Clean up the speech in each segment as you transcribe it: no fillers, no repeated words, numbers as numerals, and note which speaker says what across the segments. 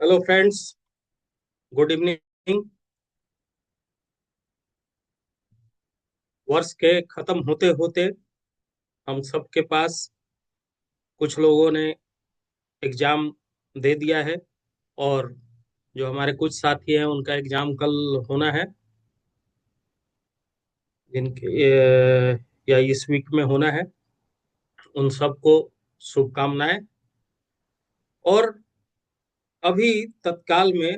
Speaker 1: Hello friends, good evening. वर्ष के खत्म होते होते हम सबके पास कुछ लोगों ने एग्जाम दे दिया है, और जो हमारे कुछ साथी हैं उनका एग्जाम कल होना है, जिनके या इस वीक में होना है। उन सबको शुभकामनाएं। और अभी तत्काल में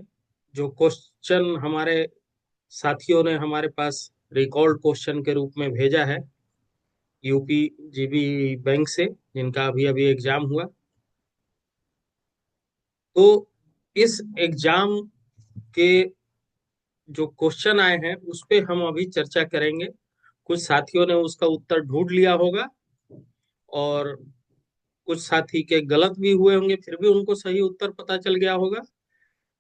Speaker 1: जो क्वेश्चन हमारे साथियों ने हमारे पास रिकॉर्ड क्वेश्चन के रूप में भेजा है, यूपी जीबी बैंक से, जिनका अभी अभी एग्जाम हुआ, तो इस एग्जाम के जो क्वेश्चन आए हैं उस पे हम अभी चर्चा करेंगे। कुछ साथियों ने उसका उत्तर ढूंढ लिया होगा, और कुछ साथी के गलत भी हुए होंगे, फिर भी उनको सही उत्तर पता चल गया होगा।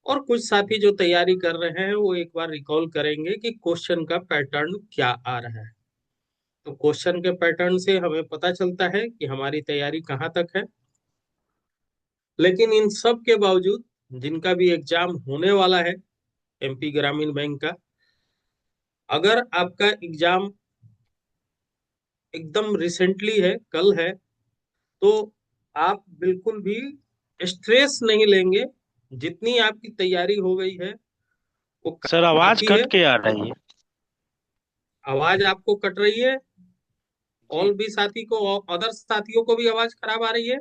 Speaker 1: और कुछ साथी जो तैयारी कर रहे हैं वो एक बार रिकॉल करेंगे कि क्वेश्चन का पैटर्न क्या आ रहा है। तो क्वेश्चन के पैटर्न से हमें पता चलता है कि हमारी तैयारी कहाँ तक है। लेकिन इन सब के बावजूद, जिनका भी एग्जाम होने वाला है एमपी ग्रामीण बैंक का, अगर आपका एग्जाम एकदम रिसेंटली है, कल है, तो आप बिल्कुल भी स्ट्रेस नहीं लेंगे। जितनी आपकी तैयारी हो गई है वो
Speaker 2: सर, आवाज
Speaker 1: काफी है।
Speaker 2: कट के आ रही है।
Speaker 1: आवाज आपको कट रही है?
Speaker 2: जी।
Speaker 1: और भी साथी को, अदर साथियों को भी आवाज खराब आ रही है?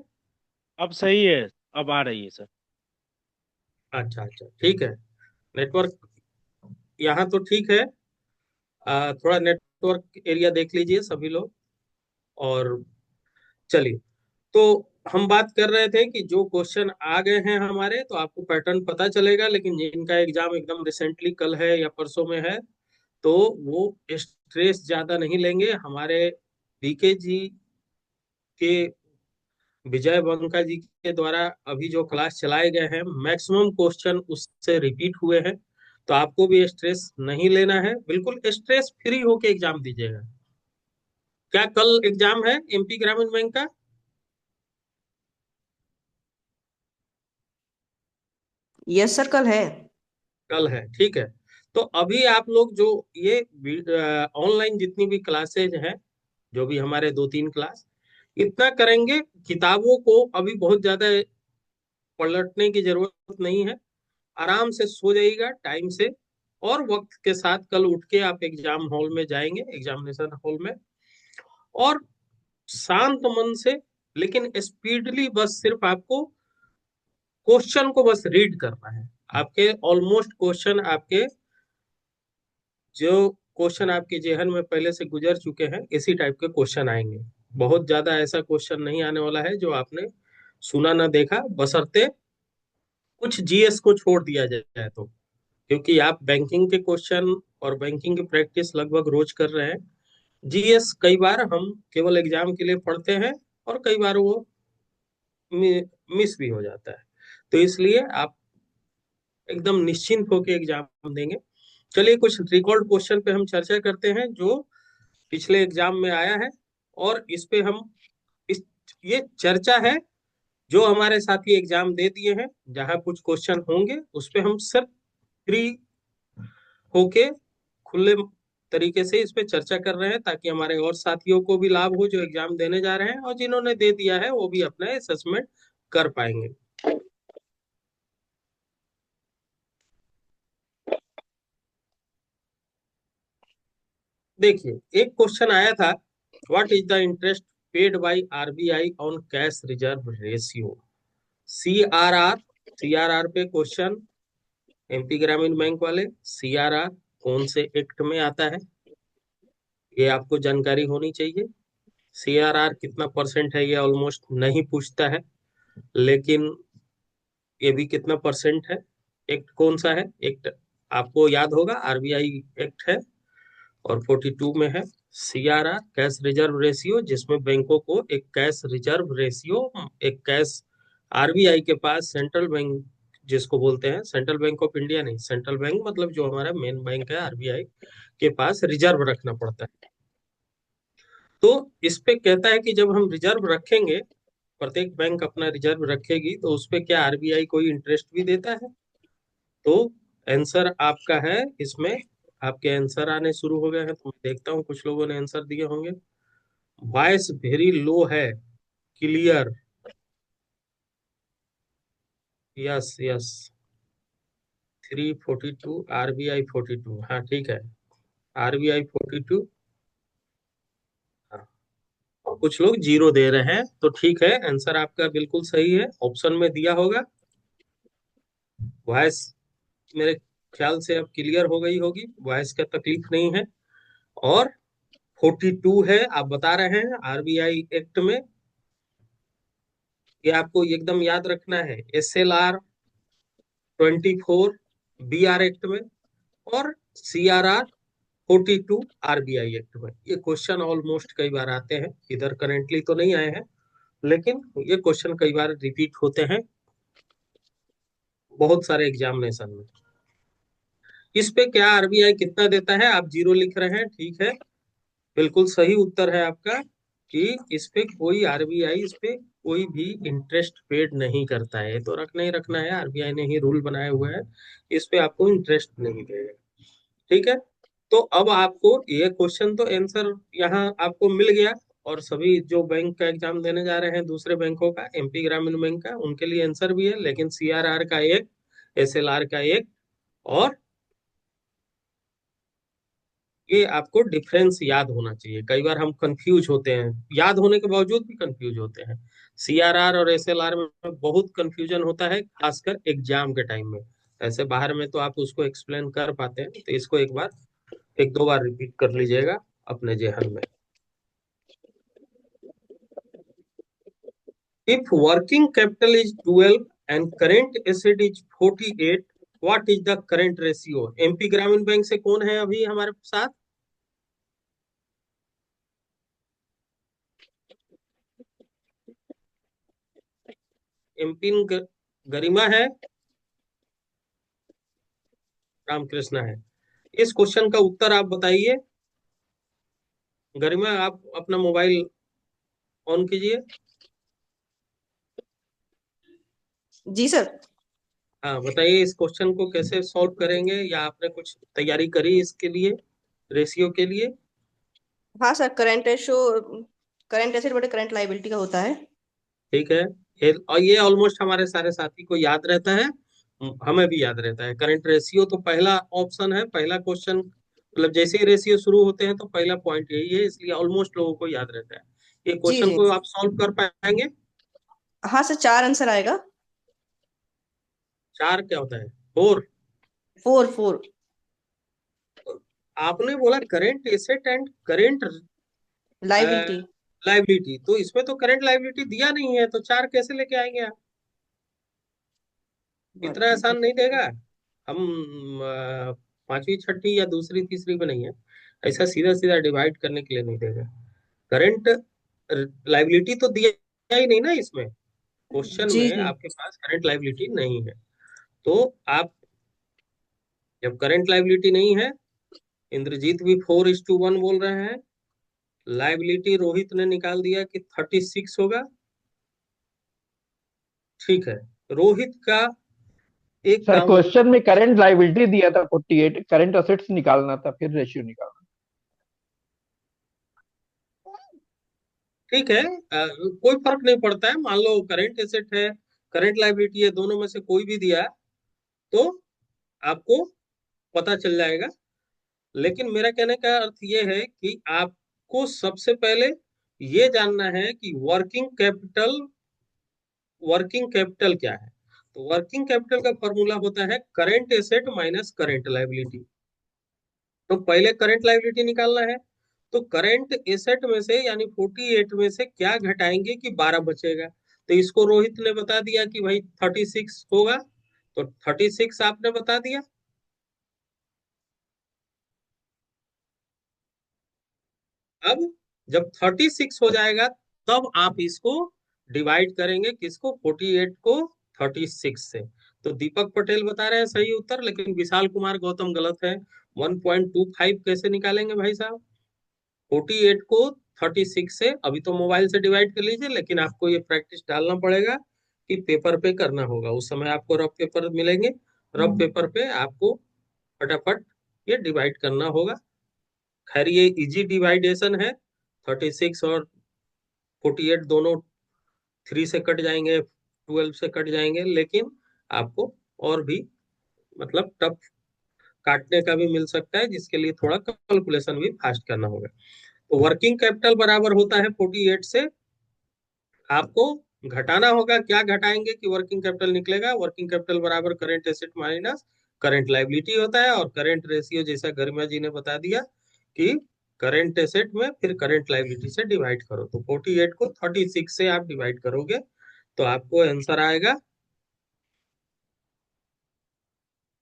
Speaker 2: अब सही है। अब आ रही है सर।
Speaker 1: अच्छा अच्छा, ठीक है। नेटवर्क यहाँ तो ठीक है। थोड़ा नेटवर्क एरिया देख लीजिए सभी लोग। और चलिए, तो हम बात कर रहे थे कि जो क्वेश्चन आ गए हैं हमारे, तो आपको पैटर्न पता चलेगा। लेकिन जिनका एग्जाम एकदम रिसेंटली कल है या परसों में है, तो वो स्ट्रेस ज्यादा नहीं लेंगे। हमारे बीके जी के, विजय बंका जी के द्वारा अभी जो क्लास चलाए गए हैं, मैक्सिमम क्वेश्चन उससे रिपीट हुए हैं। तो आपको भी स्ट्रेस नहीं लेना है, बिल्कुल स्ट्रेस फ्री होके एग्जाम दीजिएगा। क्या कल एग्जाम है एमपी ग्रामीण बैंक का?
Speaker 3: यस सर, कल है।
Speaker 1: कल है, ठीक है। तो अभी आप लोग जो ये ऑनलाइन जितनी भी क्लासेज हैं, जो भी हमारे दो तीन क्लास, इतना करेंगे। किताबों को अभी बहुत ज्यादा पलटने की जरूरत नहीं है। आराम से सो जाइएगा टाइम से, और वक्त के साथ कल उठ के आप एग्जाम हॉल में जाएंगे, एग्जामिनेशन हॉल में, और शांत मन से, लेकिन स्पीडली, बस सिर्फ आपको क्वेश्चन को बस रीड करना है। आपके ऑलमोस्ट क्वेश्चन आपके, जो क्वेश्चन आपके जेहन में पहले से गुजर चुके हैं, इसी टाइप के क्वेश्चन आएंगे। बहुत ज्यादा ऐसा क्वेश्चन नहीं आने वाला है जो आपने सुना ना देखा, बशर्ते कुछ जीएस को छोड़ दिया जाए तो। क्योंकि आप बैंकिंग के क्वेश्चन और बैंकिंग की प्रैक्टिस लगभग रोज कर रहे हैं। जीएस कई बार हम केवल एग्जाम के लिए पढ़ते हैं, और कई बार वो मिस भी हो जाता है। तो इसलिए आप एकदम निश्चिंत होकर एग्जाम देंगे। चलिए, कुछ रिकॉर्ड क्वेश्चन पे हम चर्चा करते हैं जो पिछले एग्जाम में आया है। और इस पे हम, इस ये चर्चा है जो हमारे साथी एग्जाम दे दिए हैं। जहां कुछ क्वेश्चन होंगे उस पे हम सिर्फ फ्री होके, खुले तरीके से इस पे चर्चा कर रहे हैं, ताकि हमारे और साथियों को भी लाभ हो जो एग्जाम देने जा रहे हैं, और जिन्होंने दे दिया है वो भी अपना असेसमेंट कर पाएंगे। देखिए, एक क्वेश्चन आया था, what is the interest paid by RBI on cash reserve ratio? CRR, CRR पे क्वेश्चन, एमपी ग्रामीण बैंक वाले। सीआरआर कौन से एक्ट में आता है, ये आपको जानकारी होनी चाहिए। सीआरआर कितना परसेंट है ये ऑलमोस्ट नहीं पूछता है, लेकिन ये भी कितना परसेंट है, एक्ट कौन सा है, एक्ट आपको याद होगा, आरबीआई एक्ट है, और 42 में है। सीआरआर कैश रिजर्व रेशियो, जिसमें बैंकों को एक कैश रिजर्व रेशियो, एक कैश, आरबीआई के पास, सेंट्रल बैंक जिसको बोलते हैं, सेंट्रल बैंक ऑफ इंडिया नहीं, सेंट्रल बैंक मतलब जो हमारा मेन बैंक है आरबीआई के पास, रिजर्व रखना पड़ता है। तो इस पे कहता है कि जब हम रिजर्व रखेंगे, प्रत्येक बैंक अपना रिजर्व रखेगी तो उस पे क्या आरबीआई कोई इंटरेस्ट भी देता है? तो आंसर आपका है इसमें। आपके आंसर आने शुरू हो गए हैं, तो मैं देखता हूँ कुछ लोगों ने आंसर दिए होंगे। वॉइस वेरी लो है, क्लियर। Yes yes. 342, आरबीआई 42, हाँ ठीक है। आरबीआई 42। हाँ, और कुछ लोग जीरो दे रहे हैं, तो ठीक है, आंसर आपका बिल्कुल सही है, ऑप्शन में दिया होगा। वॉइस मेरे ख्याल से अब क्लियर हो गई होगी, वॉइस का तकलीफ नहीं है। और 42 है, आप बता रहे हैं आरबीआई एक्ट में। ये आपको एकदम याद रखना है, SLR 24 BR एक्ट में, और CRR 42 आरबीआई एक्ट में। ये क्वेश्चन ऑलमोस्ट कई बार आते हैं, इधर करेंटली तो नहीं आए हैं, लेकिन ये क्वेश्चन कई बार रिपीट होते हैं बहुत सारे एग्जामिनेशन में। इस पे क्या आरबीआई कितना देता है? आप जीरो लिख रहे हैं, ठीक है, बिल्कुल सही उत्तर है आपका कि इस पे कोई आरबीआई इस पे कोई भी इंटरेस्ट पेड नहीं करता है। ये तो रखना ही रखना है, आरबीआई ने ही रूल बनाए हुए हैं, इस पे आपको इंटरेस्ट नहीं देगा। ठीक है, तो अब आपको ये क्वेश्चन तो आंसर यहाँ आपको मिल गया। और सभी जो बैंक का एग्जाम देने जा रहे हैं दूसरे बैंकों का, एमपी ग्रामीण बैंक का, उनके लिए आंसर भी है, लेकिन सीआरआर का एक, एसएलआर का एक, और ये आपको डिफरेंस याद होना चाहिए। कई बार हम कंफ्यूज होते हैं, याद होने के बावजूद भी कंफ्यूज होते हैं। सीआरआर और एसएलआर में बहुत कंफ्यूजन होता है, खासकर एग्जाम के टाइम में। ऐसे बाहर में तो आप उसको एक्सप्लेन कर पाते हैं, तो इसको एक बार, एक दो बार रिपीट कर लीजिएगा अपने जेहन में। If working capital is 12 and current asset is 48, what is the current ratio? MP ग्रामीण बैंक से कौन है अभी हमारे साथ? एमपी गरिमा है, रामकृष्ण है। इस क्वेश्चन का उत्तर आप बताइए। गरिमा, आप अपना मोबाइल ऑन कीजिए।
Speaker 3: जी सर।
Speaker 1: हाँ बताइए, इस क्वेश्चन को कैसे सॉल्व करेंगे, या आपने कुछ तैयारी करी इसके लिए, रेशियो के लिए?
Speaker 3: हाँ sir, current ratio current asset बटे करंट लाइबिलिटी का होता है।
Speaker 1: ठीक है, और ये ऑलमोस्ट हमारे सारे साथी को याद रहता है, हमें भी याद रहता है। करंट रेशियो तो पहला ऑप्शन है, पहला क्वेश्चन, मतलब जैसे ही रेशियो शुरू होते हैं तो पहला पॉइंट यही है, इसलिए ऑलमोस्ट लोगों को याद रहता है। ये
Speaker 3: जी
Speaker 1: क्वेश्चन
Speaker 3: जी।
Speaker 1: को आप सॉल्व कर पाएंगे?
Speaker 3: हाँ सर, चार आंसर आएगा।
Speaker 1: चार क्या होता है? फोर?
Speaker 3: Four four.
Speaker 1: आपने बोला current asset and current
Speaker 3: liability.
Speaker 1: Liability, तो इसमें तो करंट लाइबिलिटी दिया नहीं है, तो चार कैसे लेके आएंगे आप? इतना
Speaker 3: वर्किंग
Speaker 1: आसान नहीं
Speaker 3: कैपिटल।
Speaker 1: देगा। हम पांचवी छठी या दूसरी तीसरी पे नहीं है, ऐसा सीधा सीधा डिवाइड करने के लिए नहीं देगा। करंट लाइबिलिटी तो दिया ही नहीं ना इसमें, क्वेश्चन
Speaker 3: जी
Speaker 1: में
Speaker 3: जी।
Speaker 1: आपके पास करंट लाइबिलिटी नहीं है। तो आप, जब करंट लाइबिलिटी नहीं है, इंद्रजीत भी 4:1 बोल रहे हैं, लाइबिलिटी रोहित ने निकाल दिया कि 36 होगा। ठीक है, रोहित का एक
Speaker 4: सर
Speaker 1: काम और,
Speaker 4: क्वेश्चन में करंट लाइबिलिटी दिया था 48, करंट असेट्स निकालना था, फिर रेशियो निकालना।
Speaker 1: ठीक है, कोई फर्क नहीं पड़ता है। मान लो करंट एसेट है, करंट लाइबिलिटी है, दोनों में से कोई भी दिया तो आपको पता चल जाएगा। लेकिन मेरा कहने का अर्थ ये है कि आपको सबसे पहले ये जानना है कि वर्किंग कैपिटल क्या है। तो वर्किंग कैपिटल का फॉर्मूला होता है current asset minus current liability. तो पहले करंट लाइबिलिटी निकालना है, तो करंट एसेट में से यानी 48 में से क्या घटाएंगे कि 12 बचेगा। तो इसको रोहित ने बता दिया कि भाई 36 होगा, तो 36 आपने बता दिया। अब जब 36 हो जाएगा, तब आप इसको डिवाइड करेंगे, किसको? 48 को 36 से। तो दीपक पटेल बता रहे हैं सही उत्तर, लेकिन विशाल कुमार गौतम गलत है। 1.25 कैसे निकालेंगे भाई साहब? 48 को 36 से, अभी तो मोबाइल से डिवाइड कर लीजिए, लेकिन आपको ये प्रैक्टिस डालना पड़ेगा कि पेपर पे करना होगा। उस समय आपको रफ पेपर मिलेंगे, रफ पेपर पे आपको फटाफट ये डिवाइड करना होगा। खैर ये इजी डिवाइडेशन है, 36 और 48 दोनों 3 से कट जाएंगे, 12 से कट जाएंगे, लेकिन आपको और भी मतलब टफ काटने का भी मिल सकता है, जिसके लिए थोड़ा कैलकुलेशन भी फास्ट करना होगा। तो वर्किंग कैपिटल बराबर होता है 48 से, आपको घटाना होगा। क्या घटाएंगे कि वर्किंग कैपिटल निकलेगा? वर्किंग कैपिटल बराबर current asset minus current liability होता है, और करंट रेशियो जैसा गरिमा जी ने बता दिया कि करंट एसेट में फिर करंट लायबिलिटी से डिवाइड करो। तो 48 को 36 से आप डिवाइड करोगे तो आपको आंसर आएगा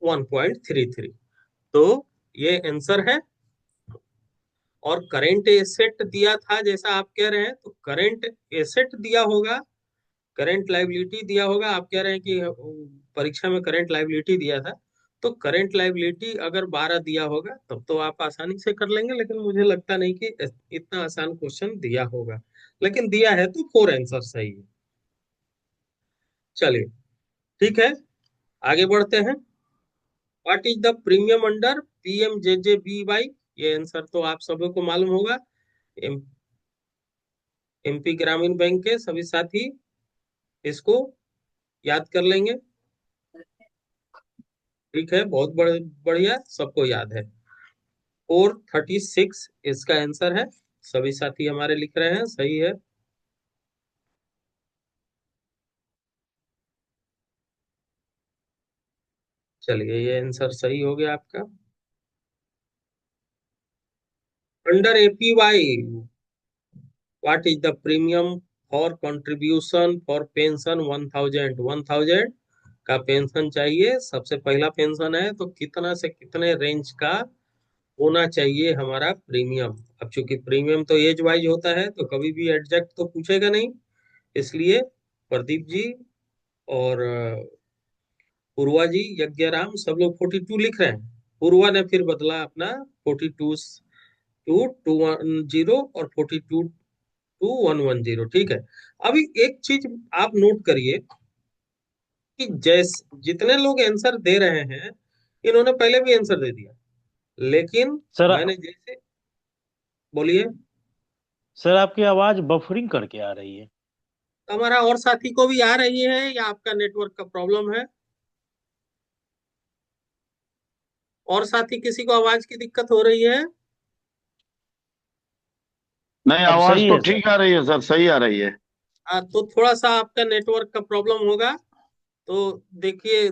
Speaker 1: 1.33। तो ये आंसर है। और करंट एसेट दिया था जैसा आप कह रहे हैं, तो करंट एसेट दिया होगा, करंट लायबिलिटी दिया होगा। आप कह रहे हैं कि परीक्षा में करंट लायबिलिटी दिया था, तो करंट लायबिलिटी अगर 12 दिया होगा तब तो आप आसानी से कर लेंगे, लेकिन मुझे लगता नहीं कि इतना आसान क्वेश्चन दिया होगा, लेकिन दिया है तो 4 आंसर सही है। चलिए ठीक है, आगे बढ़ते हैं। What is the premium under PMJJBY? ये आंसर तो आप सभी को मालूम होगा। MP ग्रामीण बैंक के सभी साथी इसको याद कर लेंगे। ठीक है, बहुत बढ़िया, सबको याद है। 436 इसका आंसर है। सभी साथी हमारे लिख रहे हैं, सही है। चलिए ये आंसर सही हो गया आपका। Under APY what is the premium for contribution for pension 1000 का पेंशन चाहिए। सबसे पहला पेंशन है, तो कितना से कितने रेंज का होना चाहिए हमारा प्रीमियम? अब चूंकि प्रीमियम तो एज वाइज होता है, तो कभी भी एग्जैक्ट तो पूछेगा नहीं, इसलिए प्रदीप जी और पूर्वा जी, यज्ञराम, सब लोग 42 लिख रहे हैं। पूर्वा ने फिर बदला अपना 42 टू 210 और 42 टू 110। ठीक है। अभी एक चीज आप नोट करिए कि जैसे जितने लोग आंसर दे रहे हैं, इन्होंने पहले भी आंसर दे दिया, लेकिन
Speaker 2: सर
Speaker 1: मैंने जैसे, बोलिए।
Speaker 2: सर आपकी आवाज बफरिंग करके आ रही है।
Speaker 1: हमारा और साथी को भी आ रही है या आपका नेटवर्क का प्रॉब्लम है? और साथी किसी को आवाज की दिक्कत हो रही है?
Speaker 5: नहीं,
Speaker 2: अब
Speaker 5: आवाज
Speaker 2: सही
Speaker 5: तो
Speaker 2: है सर।
Speaker 5: ठीक आ रही है सर, सही आ रही है।
Speaker 1: तो थोड़ा सा आपका नेटवर्क का प्रॉब्लम होगा। तो देखिए,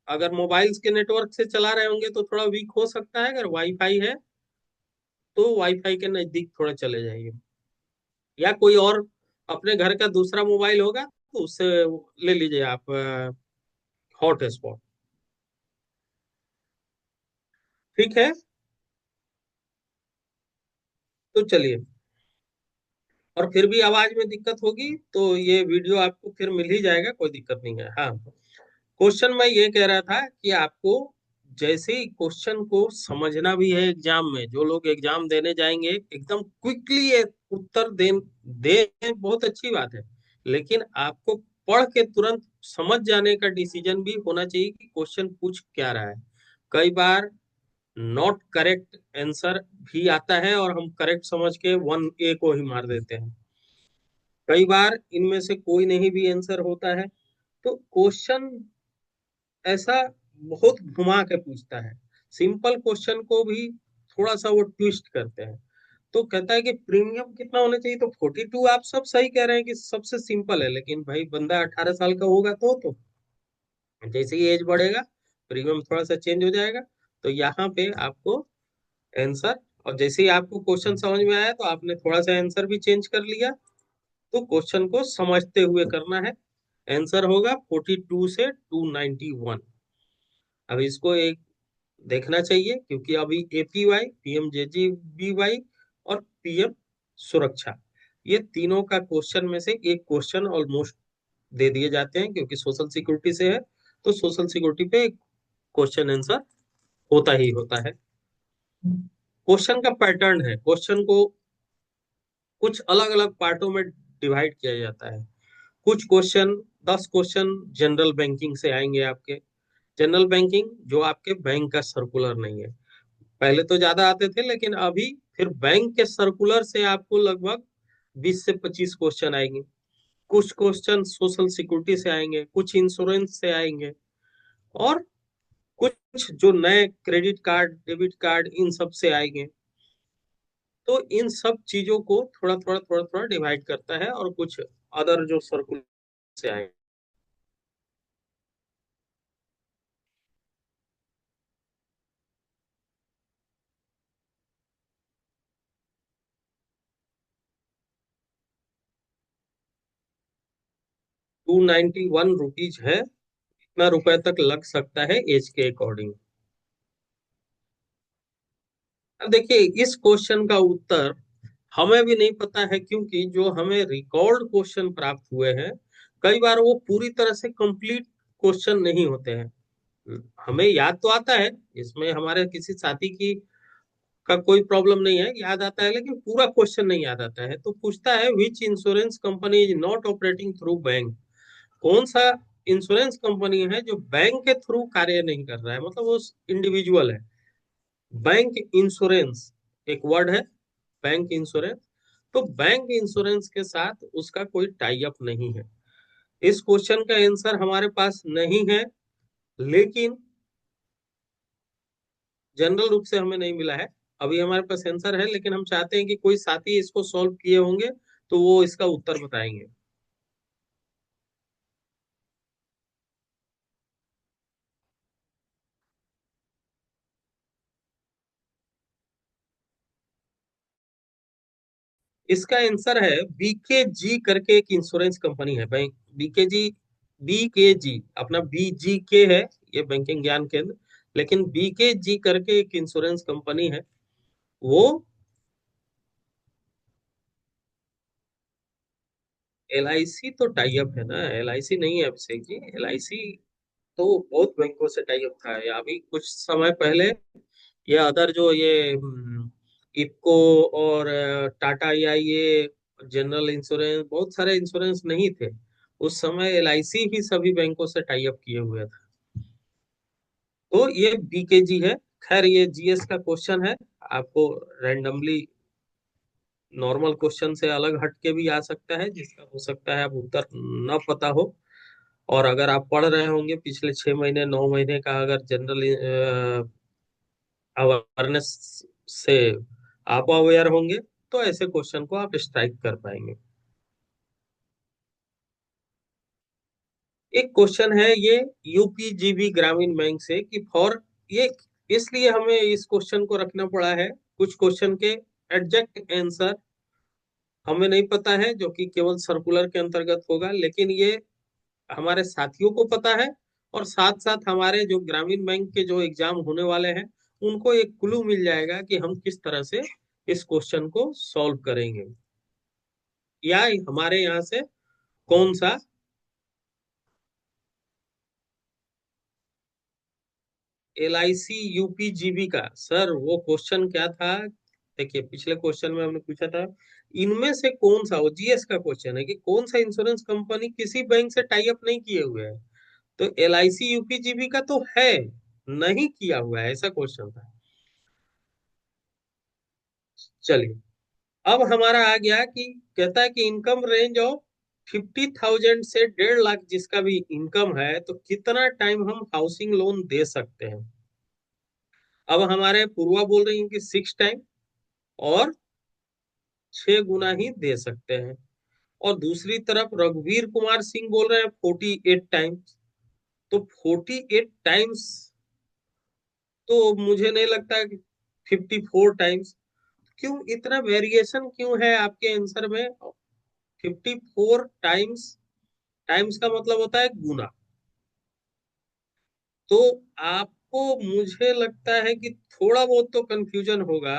Speaker 1: अगर मोबाइल्स के नेटवर्क से चला रहे होंगे तो थोड़ा वीक हो सकता है। अगर वाईफाई है तो वाईफाई के नजदीक थोड़ा चले जाइए, या कोई और अपने घर का दूसरा मोबाइल होगा तो उससे ले लीजिए आप हॉटस्पॉट। ठीक है, तो चलिए। और फिर भी आवाज में दिक्कत होगी तो ये वीडियो आपको फिर मिल ही जाएगा, कोई दिक्कत नहीं है। हाँ, क्वेश्चन मैं ये कह रहा था कि आपको जैसे ही क्वेश्चन को समझना भी है, एग्जाम में जो लोग एग्जाम देने जाएंगे एकदम क्विकली उत्तर दे बहुत अच्छी बात है, लेकिन आपको पढ़ के तुरंत समझ जाने का डिसीजन भी होना चाहिए कि क्वेश्चन पूछ क्या रहा है। कई बार नॉट करेक्ट आंसर भी आता है और हम करेक्ट समझ के 1A को ही मार देते हैं। कई बार इनमें से कोई नहीं भी आंसर होता है। तो क्वेश्चन ऐसा बहुत घुमा के पूछता है, सिंपल क्वेश्चन को भी थोड़ा सा वो ट्विस्ट करते हैं। तो कहता है कि प्रीमियम कितना होना चाहिए, तो 42 आप सब सही कह रहे हैं कि सबसे सिंपल है, लेकिन भाई बंदा 18 साल का होगा तो जैसे ही एज बढ़ेगा प्रीमियम थोड़ा सा चेंज हो जाएगा। तो यहाँ पे आपको आंसर, और जैसे ही आपको क्वेश्चन समझ में आया तो आपने थोड़ा सा आंसर भी चेंज कर लिया। तो क्वेश्चन को समझते हुए करना है। आंसर होगा 42 से 291। अब इसको एक देखना चाहिए, क्योंकि अभी APY, PMJJBY और PM सुरक्षा, ये तीनों का क्वेश्चन में से एक क्वेश्चन ऑलमोस्ट दे दिए जाते हैं, क्योंकि सोशल सिक्योरिटी से है तो सोशल सिक्योरिटी पे क्वेश्चन आंसर होता ही होता है। क्वेश्चन का पैटर्न है, क्वेश्चन को कुछ अलग अलग पार्टों में डिवाइड किया जाता है। कुछ क्वेश्चन 10 क्वेश्चन जनरल बैंकिंग से आएंगे आपके। जनरल बैंकिंग जो आपके बैंक का सर्कुलर नहीं है, पहले तो ज्यादा आते थे लेकिन अभी फिर बैंक के सर्कुलर से आपको लगभग 20 से 25 क्वेश्चन आएंगे। कुछ क्वेश्चन सोशल सिक्योरिटी से आएंगे, कुछ इंश्योरेंस से आएंगे, और कुछ जो नए क्रेडिट कार्ड डेबिट कार्ड इन सब से आएंगे। तो इन सब चीजों को थोड़ा थोड़ा डिवाइड करता है, और कुछ अदर जो सर्कुलर से आएंगे। ₹291 है, इतना रुपए तक लग सकता है एज के अकॉर्डिंग। अब देखिए, इस क्वेश्चन का उत्तर हमें भी नहीं पता है, क्योंकि जो हमें रिकॉर्ड क्वेश्चन प्राप्त हुए हैं, कई बार वो पूरी तरह से कंप्लीट क्वेश्चन नहीं होते हैं। हमें याद तो आता है, इसमें हमारे किसी साथी की का कोई प्रॉब्लम नहीं है, याद आता है, लेकिन पूरा क्वेश्चन नहीं याद आता है। तो पूछता है which insurance company is not operating through bank. कौन सा इंश्योरेंस कंपनी है जो बैंक के थ्रू कार्य नहीं कर रहा है, मतलब वो इंडिविजुअल है। बैंक इंश्योरेंस एक वर्ड है, बैंक इंश्योरेंस। तो बैंक इंश्योरेंस के साथ उसका कोई टाई अप नहीं है। इस क्वेश्चन का आंसर हमारे पास नहीं है, लेकिन जनरल रूप से हमें नहीं मिला है। अभी हमारे पास आंसर है, लेकिन हम चाहते हैं कि कोई साथी इसको सॉल्व किए होंगे तो वो इसका उत्तर बताएंगे। इसका आंसर है बीकेजी करके एक इंश्योरेंस कंपनी है बैंक। बीकेजी, बीकेजी अपना बीजीके है, ये बैंकिंग ज्ञान केंद्र, लेकिन बीकेजी करके एक इंश्योरेंस कंपनी है। वो एलआईसी तो टाई अप है ना, एलआईसी नहीं है अभिषेक जी। एलआईसी तो बहुत बैंकों से टाई अप था। या अभी कुछ समय पहले ये अदर जो ये इफको और टाटा या ये जनरल इंश्योरेंस, बहुत सारे इंश्योरेंस नहीं थे उस समय, एलआईसी ही सभी बैंकों से टाई अप किए हुए था। तो ये बीकेजी है। खैर, ये जीएस का क्वेश्चन है, आपको रैंडमली नॉर्मल क्वेश्चन से अलग हट के भी आ सकता है, जिसका हो सकता है आप उत्तर न पता हो। और अगर आप पढ़ रहे होंगे पिछले 6 महीने 9 महीने का, अगर जनरल अवेयरनेस से आप अवेयर होंगे, तो ऐसे क्वेश्चन को आप स्ट्राइक कर पाएंगे। एक क्वेश्चन है ये यूपीजीबी ग्रामीण बैंक से कि फॉर, ये इसलिए हमें इस क्वेश्चन को रखना पड़ा है, कुछ क्वेश्चन के एग्जैक्ट आंसर हमें नहीं पता है, जो कि केवल सर्कुलर के अंतर्गत होगा, लेकिन ये हमारे साथियों को पता है। और साथ साथ हमारे जो ग्रामीण बैंक के जो एग्जाम होने वाले हैं, उनको एक क्लू मिल जाएगा कि हम किस तरह से इस क्वेश्चन को सॉल्व करेंगे, या हमारे यहाँ से कौन सा एलआईसी यूपीजीबी का। सर वो क्वेश्चन क्या था, देखिए पिछले क्वेश्चन में हमने पूछा था इनमें से कौन सा, वो जीएस का क्वेश्चन है कि कौन सा इंश्योरेंस कंपनी किसी बैंक से टाई अप नहीं किए हुए है। तो एलआईसी यूपीजीबी का तो है, नहीं किया हुआ है, ऐसा क्वेश्चन था। चलिए, अब हमारा आ गया कि कहता है कि इनकम रेंज ऑफ 50,000 से 1.5 लाख जिसका भी इनकम है, तो कितना टाइम हम हाउसिंग लोन दे सकते हैं। अब हमारे पूर्वा बोल रही हैं कि 6 टाइम, और 6 गुना ही दे सकते हैं। और दूसरी तरफ रघुवीर कुमार सिंह बोल रहे हैं 48 टाइम्स। तो 48 टाइम्स तो मुझे नहीं लगता कि 54 टाइम्स। क्यों इतना वेरिएशन क्यों है आपके आंसर में? 54 टाइम्स, टाइम्स का मतलब होता है गुना। तो आपको, मुझे लगता है कि थोड़ा बहुत तो कंफ्यूजन होगा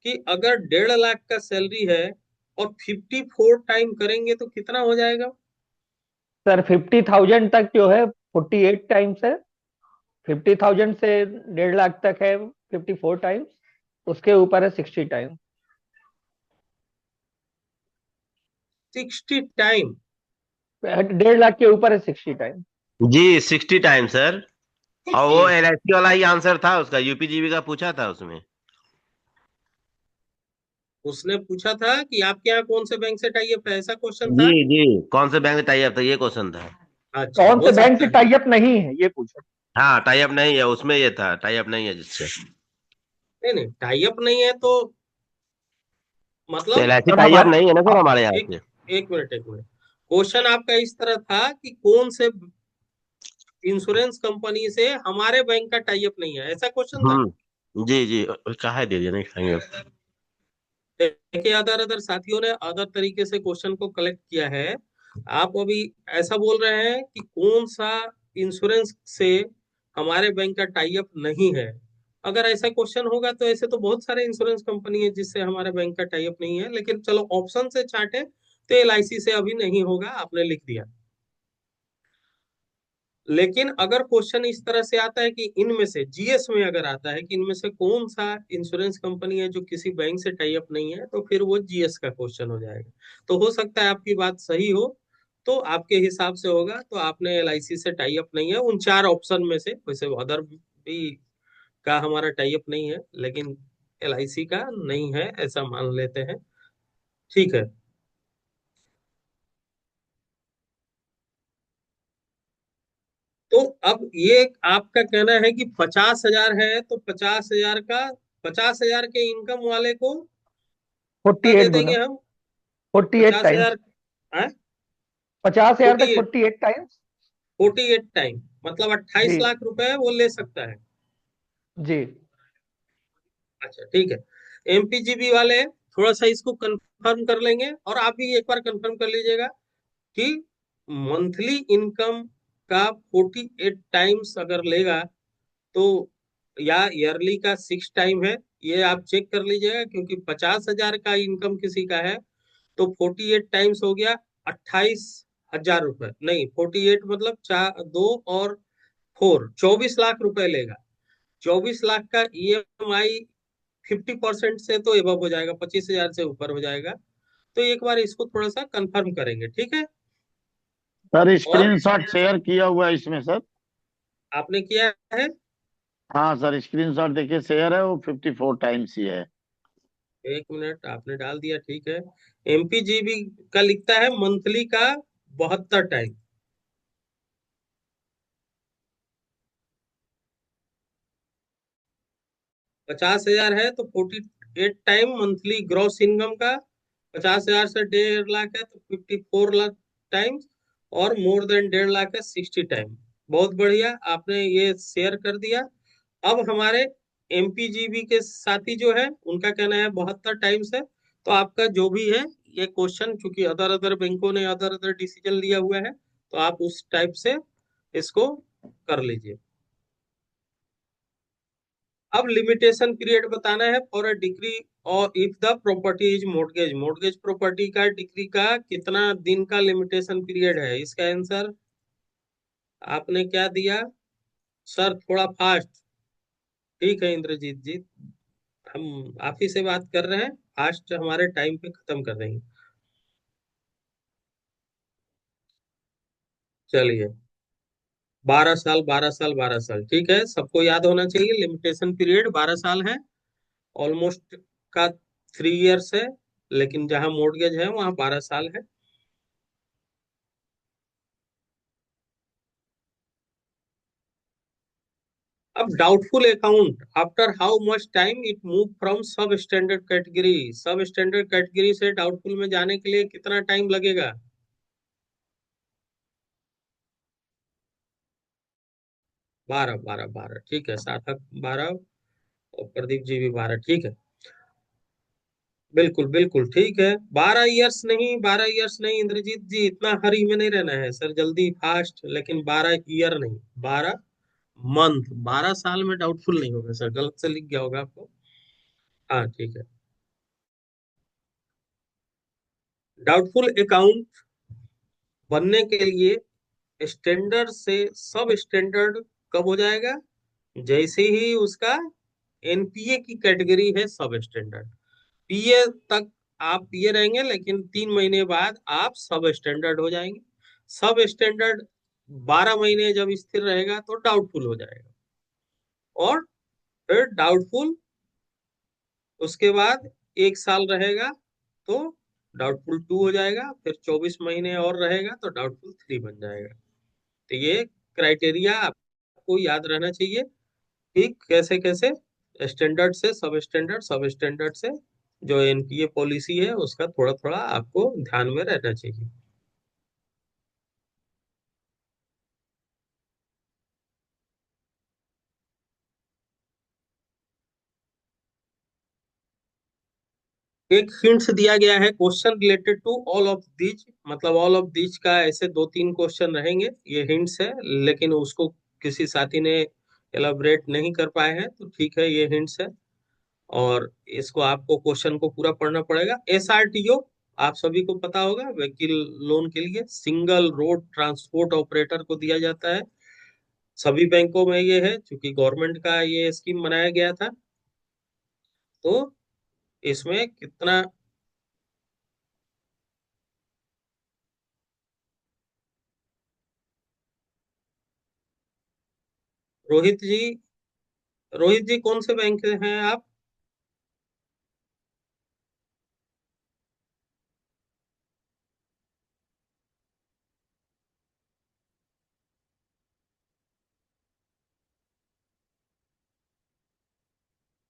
Speaker 1: कि अगर 1.5 लाख का सैलरी है और 54 टाइम करेंगे तो कितना हो जाएगा?
Speaker 4: सर 50,000 तक जो है 48 टाइम्स है। 50,000 से 1.5 लाख तक है 54 टाइम्स। उसके ऊपर है 60 टाइम।
Speaker 1: 60 टाइम?
Speaker 4: 1.5 लाख के ऊपर है 60 टाइम।
Speaker 6: जी 60 टाइम सर। और वो LIC वाला ही आंसर था उसका, UPGB का पूछा था उसमें।
Speaker 1: उसने पूछा था कि आपके यहाँ कौन से बैंक से टाई अप है, ऐसा क्वेश्चन
Speaker 6: जी
Speaker 1: था?
Speaker 6: जी, कौन से बैंक से टाई अप था, ये क्वेश्चन था।
Speaker 1: अच्छा,
Speaker 4: कौन
Speaker 1: हो
Speaker 4: से बैंक
Speaker 1: सकता
Speaker 4: से
Speaker 1: है।
Speaker 4: टाई अप नहीं है ये पूछा।
Speaker 6: हाँ टाई अप नहीं है उसमें, ये था टाई अप नहीं है जिससे।
Speaker 1: नहीं नहीं, टाई अप नहीं है तो
Speaker 6: तो
Speaker 1: मतलब,
Speaker 6: LIC
Speaker 4: सर
Speaker 6: टाई अप
Speaker 4: हमारे
Speaker 6: नहीं है ना सर
Speaker 4: हाँ,
Speaker 6: हमारे यहाँ
Speaker 1: एक
Speaker 6: से।
Speaker 1: एक मिनट, एक मिनट। क्वेश्चन आपका इस तरह था कि कौन से इंश्योरेंस कंपनी से हमारे बैंक का टाई अप नहीं है, ऐसा क्वेश्चन था।
Speaker 6: जी जी, कहा है दे दिया नहीं खाएंगे।
Speaker 1: देखिए, अदर अदर साथियों ने अदर तरीके से क्वेश्चन को कलेक्ट किया है। आप अभी ऐसा बोल रहे हैं कि कौन सा इंश्योरेंस से हमारे बैंक का टाई अप नहीं है। अगर ऐसा क्वेश्चन होगा तो ऐसे तो बहुत सारे इंश्योरेंस कंपनी है जिससे हमारे बैंक का टाई अप नहीं है, लेकिन चलो ऑप्शन से छांटे तो LIC से अभी नहीं होगा, आपने लिख दिया। लेकिन अगर क्वेश्चन इस तरह से आता है कि इनमें से GS में अगर आता है कि इनमें से कौन सा इंश्योरेंस कंपनी है जो किसी बैंक से टाई अप नहीं है, तो फिर वो GS का क्वेश्चन हो जाएगा। तो हो सकता है आपकी बात सही हो, तो आपके हिसाब से होगा तो आपने LIC से टाई अप नहीं है उन चार ऑप्शन में से। वैसे अदर भी का हमारा टाई अप नहीं है, लेकिन LIC का नहीं है ऐसा मान लेते हैं। ठीक है। तो अब ये आपका कहना है कि 50,000 है तो 50,000 का, 50,000 के इनकम वाले को कितना दे
Speaker 4: 48
Speaker 1: देंगे
Speaker 4: गुना,
Speaker 1: हम?
Speaker 4: 48
Speaker 1: 50,000
Speaker 4: टाइम्स।
Speaker 1: है,
Speaker 4: 50,000 तक
Speaker 1: 48,
Speaker 4: 48 टाइम्स।
Speaker 1: 48 टाइम मतलब 28
Speaker 4: जी
Speaker 1: लाख रुपए वो ले सकता है।
Speaker 4: जी।
Speaker 1: अच्छा ठीक है। MPGB वाले थोड़ा सा इसको कंफर्म कर लेंगे, और आप भी एक बार कंफर्म कर लीजिएगा कि मंथली इनकम का 48 टाइम्स अगर लेगा तो, या ईयरली का 6 टाइम है, ये आप चेक कर लीजिएगा। क्योंकि 50,000 का इनकम किसी का है तो 48 टाइम्स हो गया 28,000 रुपए, नहीं 48 मतलब चार, दो और फोर, 24 लाख रुपए लेगा। 24 लाख का EMI 50% से तो एबव हो जाएगा, 25,000 से ऊपर हो जाएगा। तो एक बार इसको थोड़ा सा कंफर्म करेंगे, ठीक है।
Speaker 5: सर
Speaker 1: और
Speaker 5: स्क्रीनशॉट शेयर किया हुआ है इसमें सर।
Speaker 1: आपने किया है?
Speaker 5: हाँ सर स्क्रीनशॉट देखिए शेयर है, वो 54 टाइम्स ही है।
Speaker 1: एक मिनट, आपने डाल दिया, ठीक है। MPGB का लिखता है मंथली का 72 टाइम। 50,000 है तो 48 टाइम मंथली ग्रॉस इनकम का। 50,000 से 1.5 लाख है तो 54 लाख टाइम्स, और मोर देन 1.5 लाख है 60 टाइम। बहुत बढ़िया, आपने ये शेयर कर दिया। अब हमारे MPGB के साथी जो है उनका कहना है 72 टाइम्स है। तो आपका जो भी है ये क्वेश्चन, चूंकि अदर अदर बैंकों ने अदर अदर डिसीजन लिया हुआ है, तो आप उस टाइप से इसको कर लीजिए। अब लिमिटेशन पीरियड बताना है फॉर अ डिग्री, और if the property is mortgage, mortgage property का डिग्री का कितना दिन का लिमिटेशन पीरियड है, इसका आंसर आपने क्या दिया? सर थोड़ा फास्ट। ठीक है इंद्रजीत जी, हम आप ही से बात कर रहे हैं, फास्ट हमारे टाइम पे खत्म कर देंगे। चलिए, 12 साल, 12 साल, 12 साल, ठीक है, सबको याद होना चाहिए लिमिटेशन पीरियड 12 साल है। ऑलमोस्ट का 3 इयर्स है, लेकिन जहां मोर्टगेज है वहां 12 साल है। अब doubtful account, after how much time it move from सब स्टैंडर्ड कैटेगरी, सब स्टैंडर्ड कैटेगरी से डाउटफुल में जाने के लिए कितना टाइम लगेगा? 12, 12, 12, ठीक है, सार्थक 12 और प्रदीप जी भी 12, ठीक है। बिल्कुल बिल्कुल ठीक है, 12 इयर्स नहीं, 12 इयर्स नहीं इंद्रजीत जी, इतना हरी में नहीं रहना है सर, जल्दी फास्ट, लेकिन 12 ईयर नहीं, 12 मंथ, 12 साल में डाउटफुल नहीं होगा सर, गलत से लिख गया होगा आपको। हाँ ठीक है। डाउटफुल अकाउंट बनने के लिए स्टैंडर्ड से सब स्टैंडर्ड कब हो जाएगा? जैसे ही उसका NPA की कैटेगरी है सब स्टैंडर्ड, PA तक आप ये रहेंगे, लेकिन 3 महीने बाद आप सब स्टैंडर्ड हो जाएंगे। सब स्टैंडर्ड 12 महीने जब स्थिर रहेगा तो डाउटफुल हो जाएगा, और फिर डाउटफुल उसके बाद 1 साल रहेगा तो डाउटफुल 2 हो जाएगा, फिर 24 महीने और रहेगा तो डाउटफुल 3 बन जाएगा। तो ये क्राइटेरिया आपको याद रहना चाहिए कि कैसे कैसे स्टैंडर्ड से सब स्टैंडर्ड, सब स्टैंडर्ड से जो एनपीए पॉलिसी है उसका थोड़ा थोड़ा आपको ध्यान में रहना चाहिए। एक हिंट्स दिया गया है, question related to all of these, मतलब ऑल ऑफ दीज का ऐसे 2-3 क्वेश्चन रहेंगे, ये हिंट्स है, लेकिन उसको किसी साथी ने एलाबरेट नहीं कर पाए हैं, तो ठीक है, ये हिंट्स है। और इसको आपको क्वेश्चन को पूरा पढ़ना पड़ेगा। एसआरटीओ आप सभी को पता होगा, व्हीकल लोन के लिए सिंगल रोड ट्रांसपोर्ट ऑपरेटर को दिया जाता है। सभी बैंकों में ये है, क्योंकि गवर्नमेंट का ये स्कीम बनाया गया था। तो इसमें कितना, रोहित जी, रोहित जी कौन से बैंक से हैं आप?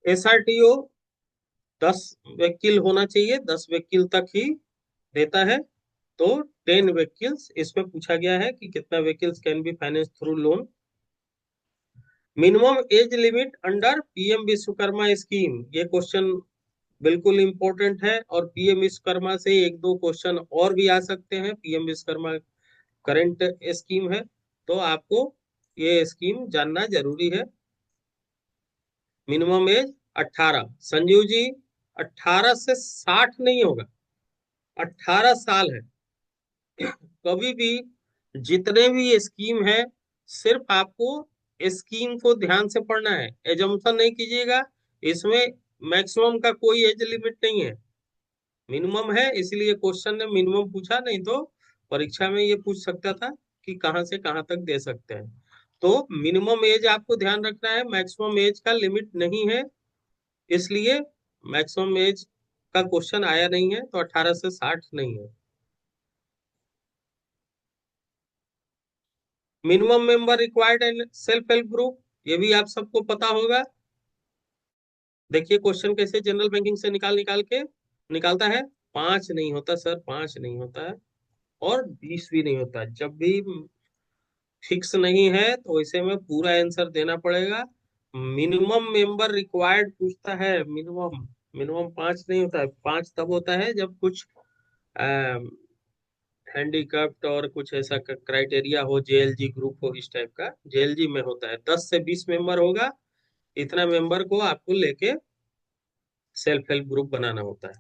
Speaker 1: एसआरटीओ 10 व्हीकल होना चाहिए, 10 व्हीकल तक ही देता है। तो 10 व्हीकल्स इसमें पूछा गया है कि कितना vehicles can be finance through loan. Minimum age limit under PM Vishwakarma scheme, ये क्वेश्चन बिल्कुल इंपॉर्टेंट है, और पीएम विश्वकर्मा से 1-2 क्वेश्चन और भी आ सकते हैं। पीएम विश्वकर्मा करंट स्कीम है, तो आपको ये स्कीम जानना जरूरी है। मिनिमम एज 18, संजीव जी 18 से 60 नहीं होगा, 18 साल है। कभी भी जितने भी स्कीम है, सिर्फ आपको स्कीम को ध्यान से पढ़ना है, एजम्पशन नहीं कीजिएगा। इसमें मैक्सिमम का कोई एज लिमिट नहीं है, मिनिमम है, इसलिए क्वेश्चन ने मिनिमम पूछा, नहीं तो परीक्षा में ये पूछ सकता था कि कहां से कहां तक दे सकते हैं। तो मिनिमम एज आपको ध्यान रखना है, मैक्सिमम एज का लिमिट नहीं है, इसलिए मैक्सिमम एज का क्वेश्चन आया नहीं है, तो 18 से 60 नहीं है। Minimum member required in self help group, ये भी आप सबको पता होगा। देखिए क्वेश्चन कैसे जनरल बैंकिंग से निकाल निकाल के निकालता है। 5 नहीं होता सर, 5 नहीं होता है, और 20 भी नहीं होता। जब भी फिक्स नहीं है तो इसे में पूरा आंसर देना पड़ेगा। मिनिमम मेंबर रिक्वायर्ड पूछता है, मिनिमम मिनिमम 5 नहीं होता है। 5 तब होता है जब कुछ हैंडीकैप्ड और कुछ ऐसा क्राइटेरिया हो, जेएलजी ग्रुप हो, इस टाइप का जेएलजी में होता है। 10 से 20 मेंबर होगा, इतना मेंबर को आपको लेके सेल्फ हेल्प ग्रुप बनाना होता है।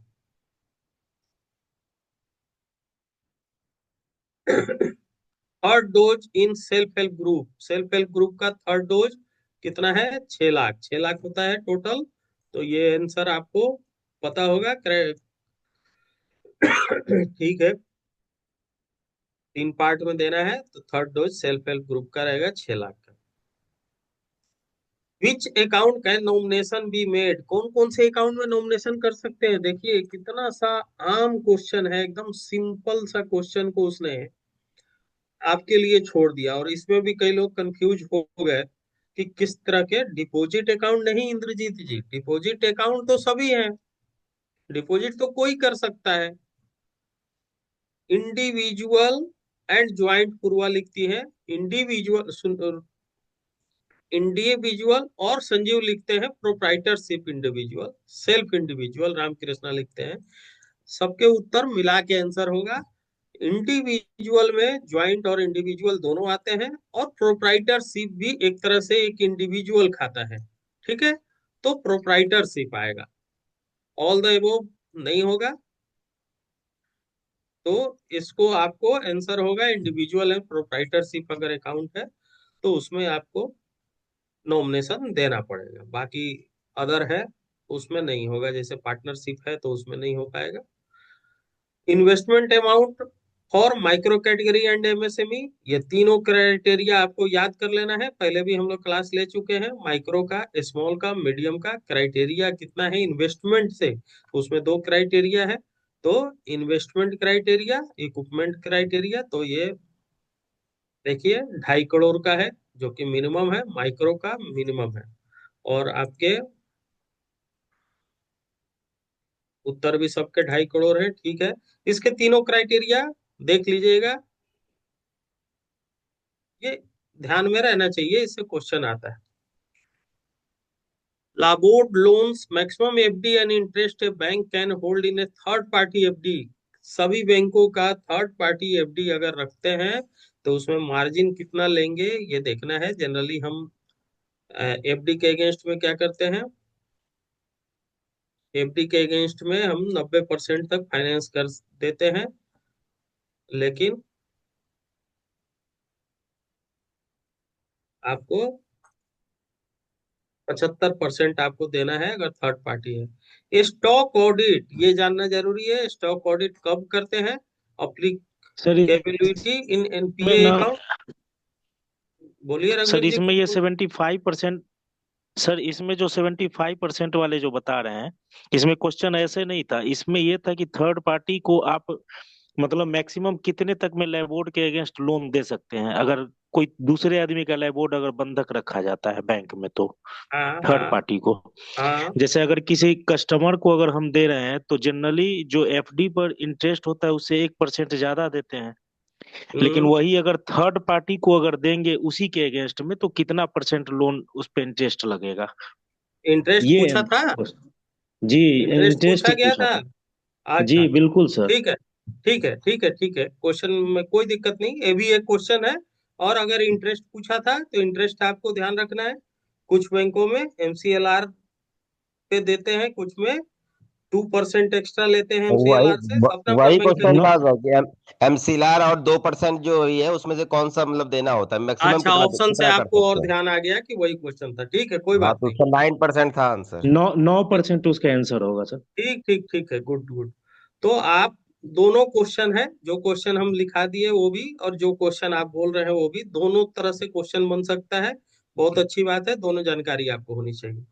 Speaker 1: Third dose in self help group, self help group का थर्ड डोज कितना है? 6 लाख, 6 लाख होता है टोटल। तो ये आंसर आपको पता होगा। ठीक है, 3 पार्ट में देना है, तो third dose self help group का रहेगा 6 लाख का। Which account can nomination be made, कौन कौन से अकाउंट में नॉमिनेशन कर सकते हैं? देखिए कितना सा आम क्वेश्चन है, एकदम सिंपल सा क्वेश्चन को उसने आपके लिए छोड़ दिया, और इसमें भी कई लोग कंफ्यूज हो गए कि किस तरह के। डिपॉजिट अकाउंट नहीं इंद्रजीत जी, डिपॉजिट अकाउंट तो सभी हैं, डिपॉजिट तो कोई कर सकता है। इंडिविजुअल एंड ज्वाइंट पूर्वा लिखती है, इंडिविजुअल इंडिविजुअल, और संजीव लिखते हैं proprietorship individual, self individual Ramakrishna लिखते हैं। सबके उत्तर मिला के आंसर होगा। इंडिविजुअल में ज्वाइंट और इंडिविजुअल दोनों आते हैं, और प्रोप्राइटरशिप भी एक तरह से एक इंडिविजुअल खाता है, ठीक है, तो प्रोप्राइटरशिप आएगा। ऑल द एबोव नहीं होगा, तो इसको आपको आंसर होगा इंडिविजुअल एंड प्रोप्राइटरशिप अगर अकाउंट है तो उसमें आपको नॉमिनेशन देना पड़ेगा। बाकी अदर है उसमें नहीं होगा, जैसे पार्टनरशिप है तो उसमें नहीं हो पाएगा। Investment amount for micro category and MSME, ये तीनों क्राइटेरिया आपको याद कर लेना है। पहले भी हम लोग क्लास ले चुके हैं, माइक्रो का, स्मॉल का, मीडियम का। क्राइटेरिया कितना है इन्वेस्टमेंट से, उसमें दो क्राइटेरिया है। तो इन्वेस्टमेंट क्राइटेरिया, इक्विपमेंट क्राइटेरिया, तो ये देखिए 2.5 करोड़ का है जो कि मिनिमम है, माइक्रो का मिनिमम है। और आपके उत्तर भी सबके 2.5 करोड़ है, ठीक है। इसके तीनों क्राइटेरिया देख लीजिएगा, ये ध्यान में रहना चाहिए, इससे क्वेश्चन आता है। लाबोर्ड loans maximum FD and interest a bank can hold in a third party FD. सभी बैंकों का थर्ड पार्टी एफडी अगर रखते हैं तो उसमें मार्जिन कितना लेंगे ये देखना है। जनरली हम एफडी के अगेंस्ट में क्या करते हैं, एफडी के अगेंस्ट में हम 90% तक फाइनेंस कर देते हैं, लेकिन आपको 75% आपको देना है अगर थर्ड पार्टी है। स्टॉक ऑडिट ये जानना जरूरी है, स्टॉक ऑडिट कब करते हैं,
Speaker 2: सर
Speaker 1: अप्लीकेबिलिटी इन
Speaker 2: इसमें
Speaker 1: एनपीए
Speaker 2: ना
Speaker 1: अकाउंट। बोलिए
Speaker 2: सर
Speaker 1: रघुवीर जी
Speaker 2: इसमें
Speaker 1: कुछ
Speaker 2: ये
Speaker 1: बोल।
Speaker 2: 75%, सर इसमें जो 75% वाले जो बता रहे हैं, इसमें क्वेश्चन ऐसे नहीं था। इसमें ये था कि थर्ड पार्टी को आप मतलब मैक्सिमम कितने तक में लैबोर्ड के अगेंस्ट लोन दे सकते हैं, अगर कोई दूसरे आदमी का लैबोर्ड अगर बंधक रखा जाता है बैंक में तो
Speaker 1: हाँ
Speaker 2: थर्ड
Speaker 1: हाँ
Speaker 2: पार्टी को।
Speaker 1: हाँ।
Speaker 2: जैसे अगर किसी कस्टमर को अगर हम दे रहे हैं तो जनरली जो एफडी पर इंटरेस्ट होता है उससे 1% ज्यादा देते हैं, लेकिन
Speaker 1: हम्म।
Speaker 2: वही अगर थर्ड पार्टी को अगर देंगे उसी के अगेंस्ट में तो कितना परसेंट लोन उस पे इंटरेस्ट लगेगा,
Speaker 1: इंटरेस्ट
Speaker 2: ये
Speaker 1: पूछा था,
Speaker 2: जी
Speaker 1: इंटरेस्ट
Speaker 2: इंटरेस्ट
Speaker 1: पूछा
Speaker 2: ही
Speaker 1: गया
Speaker 2: पूछा
Speaker 1: था।
Speaker 2: था।
Speaker 1: अच्छा
Speaker 2: जी
Speaker 1: अच्छा,
Speaker 2: बिल्कुल सर।
Speaker 1: ठीक है ठीक है ठीक है ठीक है, क्वेश्चन में कोई दिक्कत नहीं, ये भी एक क्वेश्चन है। और अगर इंटरेस्ट पूछा था तो इंटरेस्ट आपको ध्यान रखना है, कुछ बैंकों में एमसीएलआर पे देते हैं, कुछ में 2% एक्स्ट्रा लेते हैं
Speaker 7: वही
Speaker 1: एमसीएलआर से, अपना अपना
Speaker 7: वही
Speaker 1: बैंक का
Speaker 7: क्वेश्चन
Speaker 2: न,
Speaker 7: था सर कि एमसीलआर और 2% जो हुई है उसमें से कौन सा मतलब देना होता है, मैक्सिमम
Speaker 1: अच्छा,
Speaker 7: कितना
Speaker 1: ऑप्शन से
Speaker 7: कितना कर
Speaker 1: आपको और
Speaker 7: सकते हैं।
Speaker 1: ध्यान आ गया कि वही क्वेश्चन था, ठीक है कोई
Speaker 7: हाँ
Speaker 1: बात
Speaker 7: तो
Speaker 1: नहीं।
Speaker 7: उसका 9% था आंसर।
Speaker 2: 9% उसका आंसर होगा सर।
Speaker 1: ठीक ठीक ठीक है, गुड गुड। तो आप दोनों क्वेश्चन है, जो क्वेश्चन हम लिखा दिए वो भी, और जो क्वेश्चन आप बोल रहे हैं वो भी, दोनों तरह से क्वेश्चन बन सकता है। बहुत अच्छी बात है, दोनों जानकारी आपको होनी चाहिए।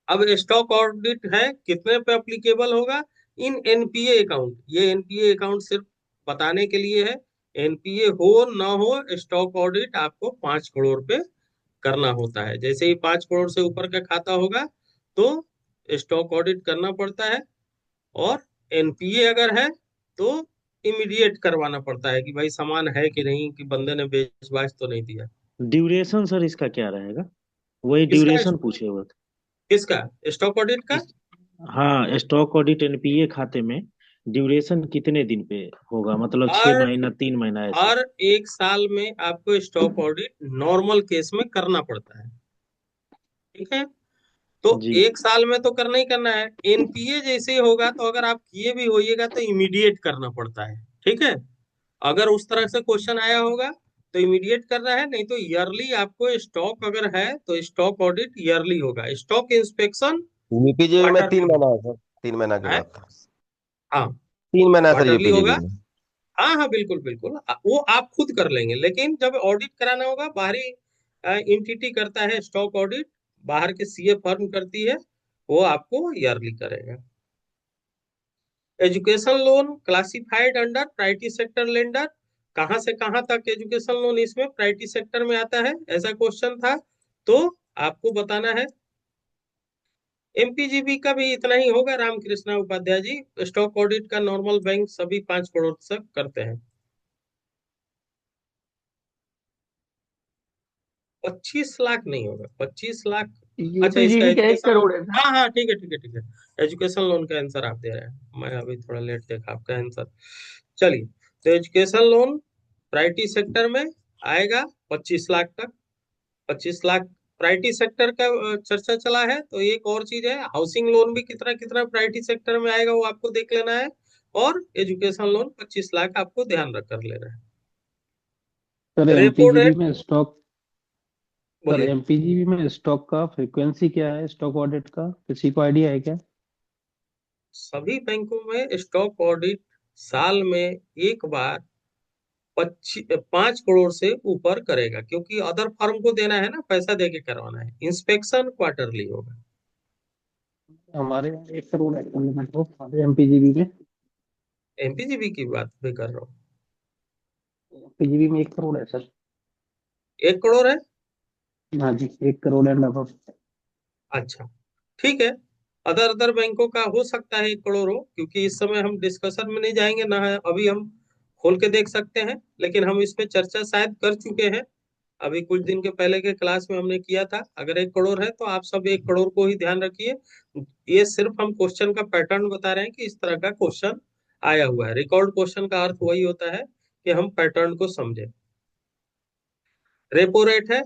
Speaker 1: अब स्टॉक ऑडिट है कितने पे अप्लीकेबल होगा, इन एनपीए अकाउंट। ये एनपीए अकाउंट सिर्फ बताने के लिए है, एनपीए हो ना हो स्टॉक ऑडिट आपको 5 करोड़ पे करना होता है। जैसे ही 5 करोड़ से ऊपर का खाता होगा तो स्टॉक ऑडिट करना पड़ता है। और एनपीए अगर है तो इमीडिएट करवाना पड़ता है कि भाई सामान है कि नहीं, कि बंदे ने बेच बाच तो नहीं दिया।
Speaker 2: ड्यूरेशन सर इसका क्या रहेगा, वही
Speaker 1: किसका,
Speaker 2: ड्यूरेशन पूछे हुए थे।
Speaker 1: किसका, स्टॉक ऑडिट का?
Speaker 2: इस हाँ स्टॉक ऑडिट एनपीए खाते में ड्यूरेशन कितने दिन पे होगा, मतलब छह
Speaker 1: और
Speaker 2: महीना 3 महीना ऐसे।
Speaker 1: हर 1 साल में आपको स्टॉक ऑडिट नॉर्मल केस में करना पड़ता है, ठीक है। तो
Speaker 2: जी
Speaker 1: 1 साल में तो करना ही करना है। एनपीए जैसे ही होगा तो अगर आप किए भी होइएगा तो इमीडिएट करना पड़ता है, ठीक है। अगर उस तरह से क्वेश्चन आया होगा तो इमीडिएट करना है, नहीं तो ईयरली आपको स्टॉक अगर है तो स्टॉक ऑडिट ईयरली होगा, स्टॉक इंस्पेक्शन
Speaker 7: यूपीजीबी में
Speaker 1: क्वार्टरली
Speaker 7: 3 महीना है सर, 3 महीना की
Speaker 1: है।
Speaker 7: बात था।
Speaker 1: हाँ,
Speaker 7: 3 महीना सर
Speaker 1: क्वार्टरली
Speaker 7: यूपीजीबी
Speaker 1: होगा।
Speaker 7: में।
Speaker 1: हाँ हाँ बिल्कुल बिल्कुल, वो आप खुद कर लेंगे, लेकिन जब ऑडिट कराना होगा बाहरी एंटिटी करता है स्टॉक ऑडिट, बाहर के सीए फर्म करती है, वो आपको ईयरली करेगा। Education loan classified under priority sector lender, कहां से कहां तक एजुकेशन लोन इसमें प्रायोरिटी सेक्टर में आता है, ऐसा क्वेश्चन था। तो आपको बताना है। एमपीजीबी का भी इतना ही होगा रामकृष्णा उपाध्याय जी, स्टॉक ऑडिट का नॉर्मल बैंक सभी 5 करोड़ तक करते हैं। 25 लाख नहीं होगा, 25 लाख। अच्छा, इसका
Speaker 4: यूपीजीबी का एक
Speaker 1: एजुकेशन लोन,
Speaker 4: करोड़ है सर।
Speaker 1: हाँ हाँ ठीक है ठीक है ठीक है, एजुकेशन लोन का आंसर आप दे रहे हैं, मैं अभी थोड़ा लेट देखा आपका आंसर। चलिए, तो एजुकेशन लोन प्रायोरिटी सेक्टर में आएगा 25 लाख तक। 25 लाख प्रायोरिटी सेक्टर का चर्चा चला है तो एक और चीज है, हाउसिंग लोन भी कितना कितना प्रायोरिटी सेक्टर में आएगा वो आपको देख लेना है। और एजुकेशन लोन 25 लाख आपको ध्यान रख कर लेना है।
Speaker 8: सर
Speaker 1: रेपो
Speaker 8: एमपीजीबी
Speaker 1: रेट,
Speaker 8: में स्टॉक सर
Speaker 1: बोलिए।
Speaker 8: एमपीजीबी में स्टॉक का फ्रीक्वेंसी क्या है, स्टॉक ऑडिट का किसी को आइडिया है क्या?
Speaker 1: सभी बैंकों में स्टॉक ऑडिट साल में एक बार 5 करोड़ से ऊपर करेगा, क्योंकि अदर फर्म को देना है ना, पैसा दे के करवाना है। इंस्पेक्शन क्वार्टरली होगा।
Speaker 8: हमारे यहाँ 1 करोड़ है लिमिट हो हमारे एमपीजीबी में।
Speaker 1: एमपीजीबी की बात भी कर रहा हूँ।
Speaker 8: एमपीजीबी में 1 करोड़ है सर।
Speaker 1: 1 करोड़ है?
Speaker 8: हाँ जी, 1 करोड़ एंड अबव।
Speaker 1: अच्छा, ठीक है। अदर अदर बैंकों का हो सकता है 1 करोड़ हो, क्योंकि इस समय हम डिस्कशन में नहीं जाएंगे ना, है अभी हम खोल के देख सकते हैं, लेकिन हम इस पे चर्चा शायद कर चुके हैं। अभी कुछ दिन के पहले के क्लास में हमने किया था। अगर 1 करोड़ है तो आप सब 1 करोड़ को ही ध्यान रखिए। ये सिर्फ हम क्वेश्चन का पैटर्न बता रहे हैं कि इस तरह का क्वेश्चन आया हुआ है। रिकॉर्ड क्वेश्चन का अर्थ वही होता है कि हम पैटर्न को समझे। रेपो रेट है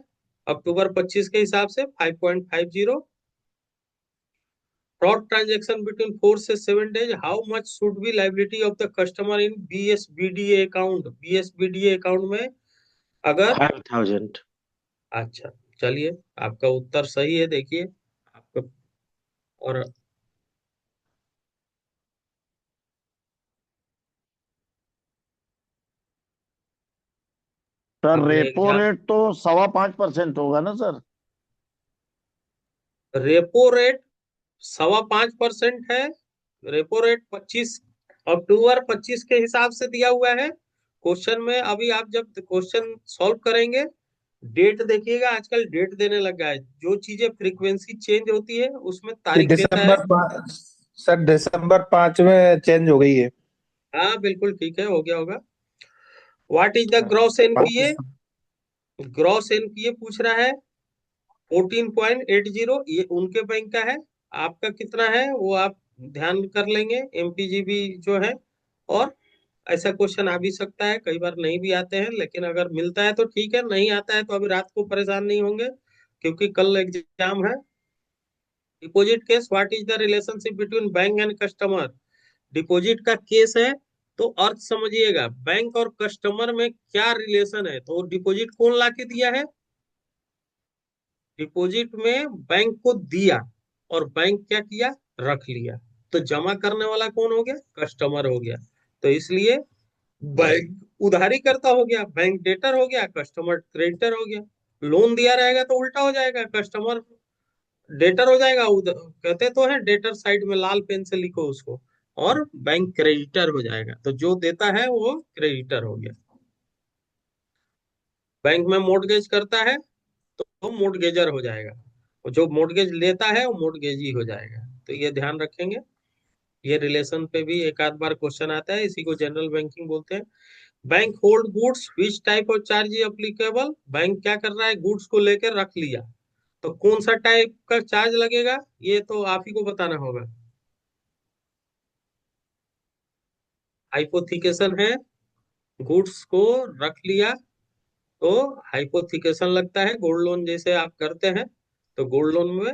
Speaker 1: अक्टूबर 25 के हिसाब से 5.50। फ्रॉड ट्रांजेक्शन बिटवीन 4 से 7 days, how much should be liability of the customer in BSBDA account? BSBDA account में अगर
Speaker 2: 5000।
Speaker 1: अच्छा, चलिए, आपका उत्तर सही है। देखिए आपका, और
Speaker 5: सर
Speaker 1: आपने
Speaker 5: रेपो
Speaker 1: एग्जाम,
Speaker 5: रेट तो 5.25% होगा ना सर?
Speaker 1: रेपो रेट 5.25% है। रेपो रेट 25 अक्टूबर 25 के हिसाब से दिया हुआ है क्वेश्चन में। अभी आप जब क्वेश्चन सॉल्व करेंगे, डेट देखिएगा, आजकल डेट देने लगा है। जो चीजें फ्रीक्वेंसी चेंज होती है उसमें
Speaker 9: ये
Speaker 1: तारीख देता है।
Speaker 9: सर दिसंबर 5 में चेंज हो गई है।
Speaker 1: हाँ बिल्कुल ठीक है, हो गया होगा। व्हाट इज द
Speaker 9: हाँ,
Speaker 1: ग्रॉस एनपीए?
Speaker 9: 5।
Speaker 1: ग्रॉस एनपीए पूछ रहा है 14.80। ये उनके बैंक का है। आपका कितना है वो आप ध्यान कर लेंगे, एमपीजीबी जो है। और ऐसा क्वेश्चन आ भी सकता है, कई बार नहीं भी आते हैं, लेकिन अगर मिलता है तो ठीक है, नहीं आता है तो अभी रात को परेशान नहीं होंगे, क्योंकि कल एग्जाम है। Deposit case, what is the relationship between bank and customer? Deposit का केस है, तो अर्थ समझिएगा, बैंक और कस्टमर में क्या रिलेशन है। तो डिपॉजिट कौन ला के दिया है? डिपॉजिट में बैंक को दिया और बैंक क्या किया? रख लिया। तो जमा करने वाला कौन हो गया? कस्टमर हो गया। तो इसलिए बैंक उधारी करता हो गया, बैंक डेटर हो गया, कस्टमर क्रेडिटर हो गया। लोन दिया रहेगा तो उल्टा हो जाएगा, कस्टमर डेटर हो जाएगा। कहते तो है डेटर साइड में लाल पेन से लिखो उसको, और बैंक क्रेडिटर हो जाएगा। तो जो देता है वो क्रेडिटर हो गया। बैंक में मोर्टगेज करता है तो मोर्टगेजर हो जाएगा, और जो मोर्टगेज लेता है वो मोर्टगेजी हो जाएगा। तो ये ध्यान रखेंगे। ये रिलेशन पे भी एक आध बार क्वेश्चन आता है, इसी को जनरल बैंकिंग बोलते हैं। Bank hold goods, which type of charge applicable? Bank क्या कर रहा है? गुड्स को लेकर रख लिया, तो कौन सा टाइप का चार्ज लगेगा? ये तो आप ही को बताना होगा। हाइपोथिकेशन है, गुड्स को रख लिया तो हाइपोथिकेशन लगता है। गोल्ड लोन जैसे आप करते हैं, तो गोल्ड लोन में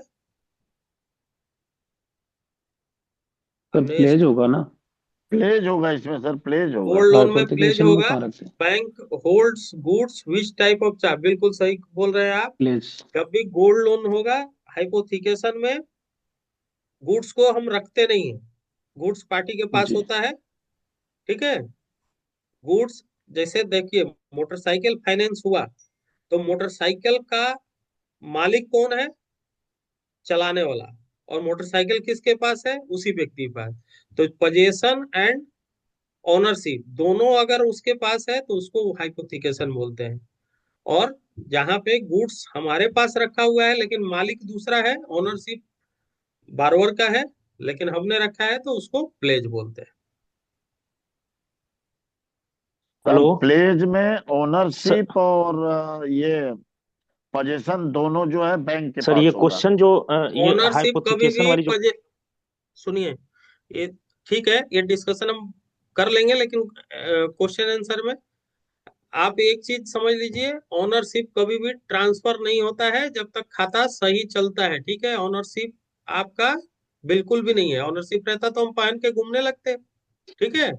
Speaker 8: सर
Speaker 1: हमने
Speaker 8: प्लेज होगा ना?
Speaker 5: प्लेज होगा इसमें सर, प्लेज होगा।
Speaker 1: गोल्ड लोन में प्लेज
Speaker 8: हाइपोथिकेशन में
Speaker 1: होगा।
Speaker 8: कहाँ रखते हैं
Speaker 1: bank holds goods which type of charge, बिल्कुल सही बोल रहे हैं आप।
Speaker 8: प्लेज?
Speaker 1: जब भी गोल्ड लोन होगा हाइपोथिकेशन में, गुड्स को हम रखते नहीं है, गुड्स पार्टी के पास
Speaker 8: जी
Speaker 1: होता है। ठीक है। गुड्स, जैसे देखिए मोटरसाइकिल फाइनेंस हुआ, तो मोटरसाइकिल का मालिक कौन है? चलाने वाला। और मोटरसाइकिल किसके पास है? उसी व्यक्ति के पास। तो पोजेशन एंड ओनरशिप दोनों अगर उसके पास है तो उसको हाइपोथिकेशन बोलते हैं। और जहां पे गुड्स हमारे पास रखा हुआ है लेकिन मालिक दूसरा है, ओनरशिप बारोवर का है, लेकिन हमने रखा है, तो उसको प्लेज बोलते हैं।
Speaker 5: सर
Speaker 2: हेलो
Speaker 5: प्लेज में
Speaker 2: सर।
Speaker 5: ओनरशिप और ये पोजीशन दोनों जो है बैंक के
Speaker 2: सर ये
Speaker 5: पास होगा।
Speaker 2: क्वेश्चन जो ये
Speaker 1: ओनरशिप कभी
Speaker 2: हाइपोथिकेशन
Speaker 1: भी
Speaker 2: वाली जो
Speaker 1: सुनिए, ये ठीक है, ये डिस्कशन हम कर लेंगे, लेकिन क्वेश्चन आंसर में आप एक चीज समझ लीजिए, ओनरशिप कभी भी ट्रांसफर नहीं होता है जब तक खाता सही चलता है। ठीक है, ओनरशिप आपका बिल्कुल भी नहीं है। ओनरशिप रहता तो हम पहन के घूमने लगते। ठीक है,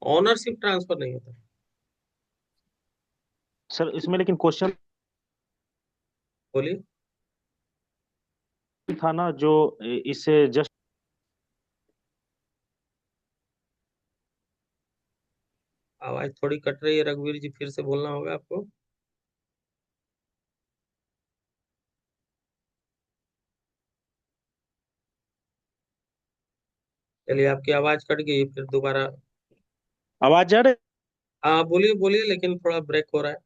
Speaker 1: ओनरशिप ट्रांसफर नहीं होता।
Speaker 2: सर इसमें लेकिन क्वेश्चन
Speaker 1: बोलिए।
Speaker 2: था ना जो इससे जस्ट
Speaker 1: आवाज थोड़ी कट रही है रघुवीर जी, फिर से बोलना होगा आपको। चलिए, आपकी आवाज कट गई, फिर दोबारा।
Speaker 2: आवाज जा रही है?
Speaker 1: हाँ, बोलिए बोलिए, लेकिन थोड़ा ब्रेक हो रहा है।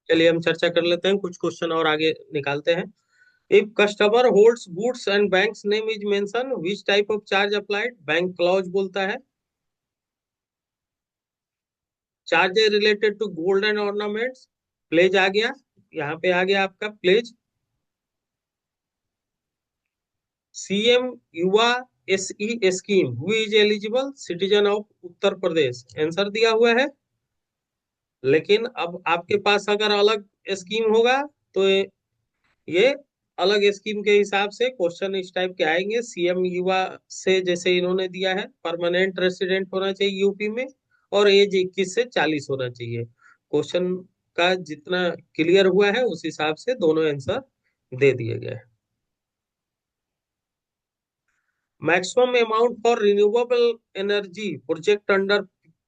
Speaker 1: चलिए, हम चर्चा कर लेते हैं, कुछ क्वेश्चन और आगे निकालते हैं। If customer holds goods and bank's name is mention, which type of charge applied? Bank clause बोलता है। Charges related to gold and ornaments, pledge आ गया, यहाँ पे आ गया आपका pledge. CM Yuva SE scheme, who is eligible? Citizen of Uttar Pradesh, answer दिया हुआ है। लेकिन अब आपके पास अगर अलग स्कीम होगा तो ये अलग स्कीम के हिसाब से क्वेश्चन इस टाइप के आएंगे। सीएम युवा से जैसे इन्होंने दिया है, परमानेंट रेसिडेंट होना चाहिए यूपी में, और एज 21 से 40 होना चाहिए। क्वेश्चन का जितना क्लियर हुआ है उस हिसाब से दोनों आंसर दे दिए गए। Maximum amount for renewable energy project under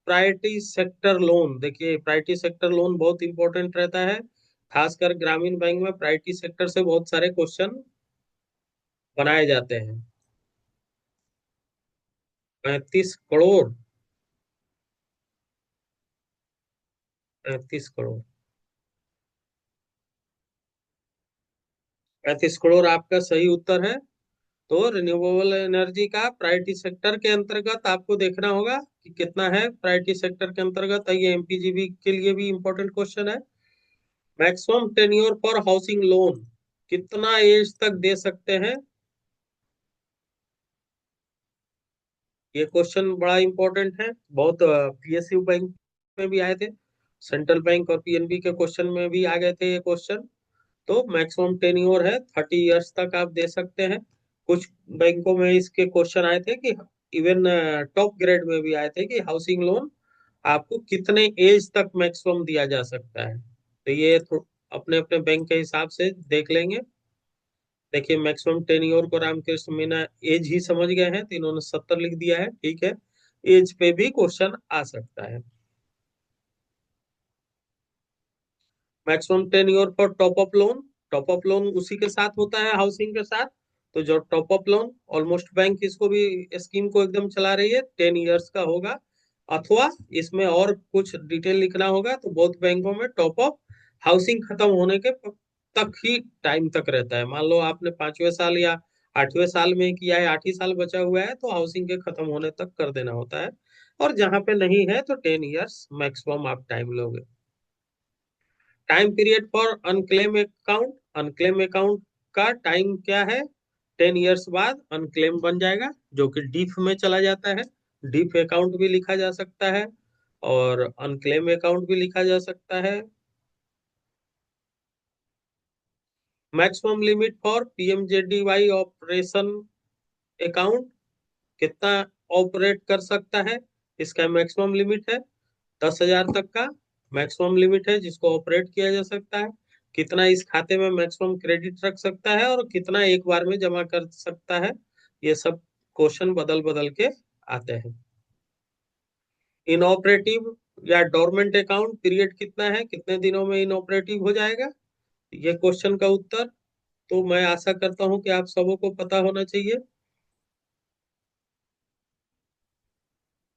Speaker 1: priority sector loan. देखिए, प्रायोरिटी सेक्टर लोन बहुत इंपॉर्टेंट रहता है, खासकर ग्रामीण बैंक में प्रायोरिटी सेक्टर से बहुत सारे क्वेश्चन बनाए जाते हैं। 35 करोड़, 35 करोड़, 35 करोड़ आपका सही उत्तर है। तो रिन्यूएबल एनर्जी का प्रायोरिटी सेक्टर के अंतर्गत आपको देखना होगा कि कितना है प्रायोरिटी सेक्टर के अंतर्गत। ये एमपीजीबी के लिए भी इंपॉर्टेंट क्वेश्चन है। Maximum tenure for housing loan, कितना एज तक दे सकते हैं? ये क्वेश्चन बड़ा इंपॉर्टेंट है, बहुत पीएसयू बैंक में भी आए थे, सेंट्रल बैंक और पीएनबी के क्वेश्चन में भी आ गए थे ये क्वेश्चन। तो मैक्सिमम टेन्योर है 30 इयर्स तक आप दे सकते हैं। कुछ बैंकों में इसके क्वेश्चन आए थे कि इवन टॉप ग्रेड में भी आए थे कि हाउसिंग लोन आपको कितने एज तक मैक्सिमम दिया जा सकता है। तो ये अपने अपने बैंक के हिसाब से देख लेंगे। देखिए, मैक्सिमम टेन्योर को रामकृष्ण मीना एज ही समझ गए हैं तो इन्होंने 70 लिख दिया है, ठीक है। एज पे भी क्वेश्चन आ सकता है। Maximum tenure for top up loan, top up loan उसी के साथ होता है हाउसिंग के साथ। तो जो top up loan, almost bank इसको भी स्कीम को एकदम चला रही है, 10 इयर्स का होगा। अथवा इसमें और कुछ डिटेल लिखना होगा तो बहुत बैंकों में टॉप अप हाउसिंग खत्म होने के तक ही टाइम तक रहता है। मान लो आपने 5वें साल या 8वें साल में किया है, 8 ही साल बचा हुआ है, तो हाउसिंग के खत्म होने तक कर देना होता है। और जहां पे नहीं है तो 10 इयर्स मैक्सिमम आप टाइम लोगे। Time period for unclaim account, unclaim account का टाइम क्या है? 10 इयर्स बाद अनक्लेम बन जाएगा, जो कि डीफ में चला जाता है। डीफ अकाउंट भी लिखा जा सकता है और अनक्लेम अकाउंट भी लिखा जा सकता है। Maximum limit for PMJDY operation account, कितना ऑपरेट कर सकता है? इसका मैक्सिमम लिमिट है 10,000 तक का मैक्सिमम लिमिट है जिसको ऑपरेट किया जा सकता है। कितना इस खाते में मैक्सिमम क्रेडिट रख सकता है और कितना एक बार में जमा कर सकता है, ये सब क्वेश्चन बदल बदल के आते हैं। इनऑपरेटिव या डोरमेंट अकाउंट पीरियड कितना है, कितने दिनों में इनऑपरेटिव हो जाएगा? ये क्वेश्चन का उत्तर तो मैं आशा करता हूं कि आप सबों को पता होना चाहिए।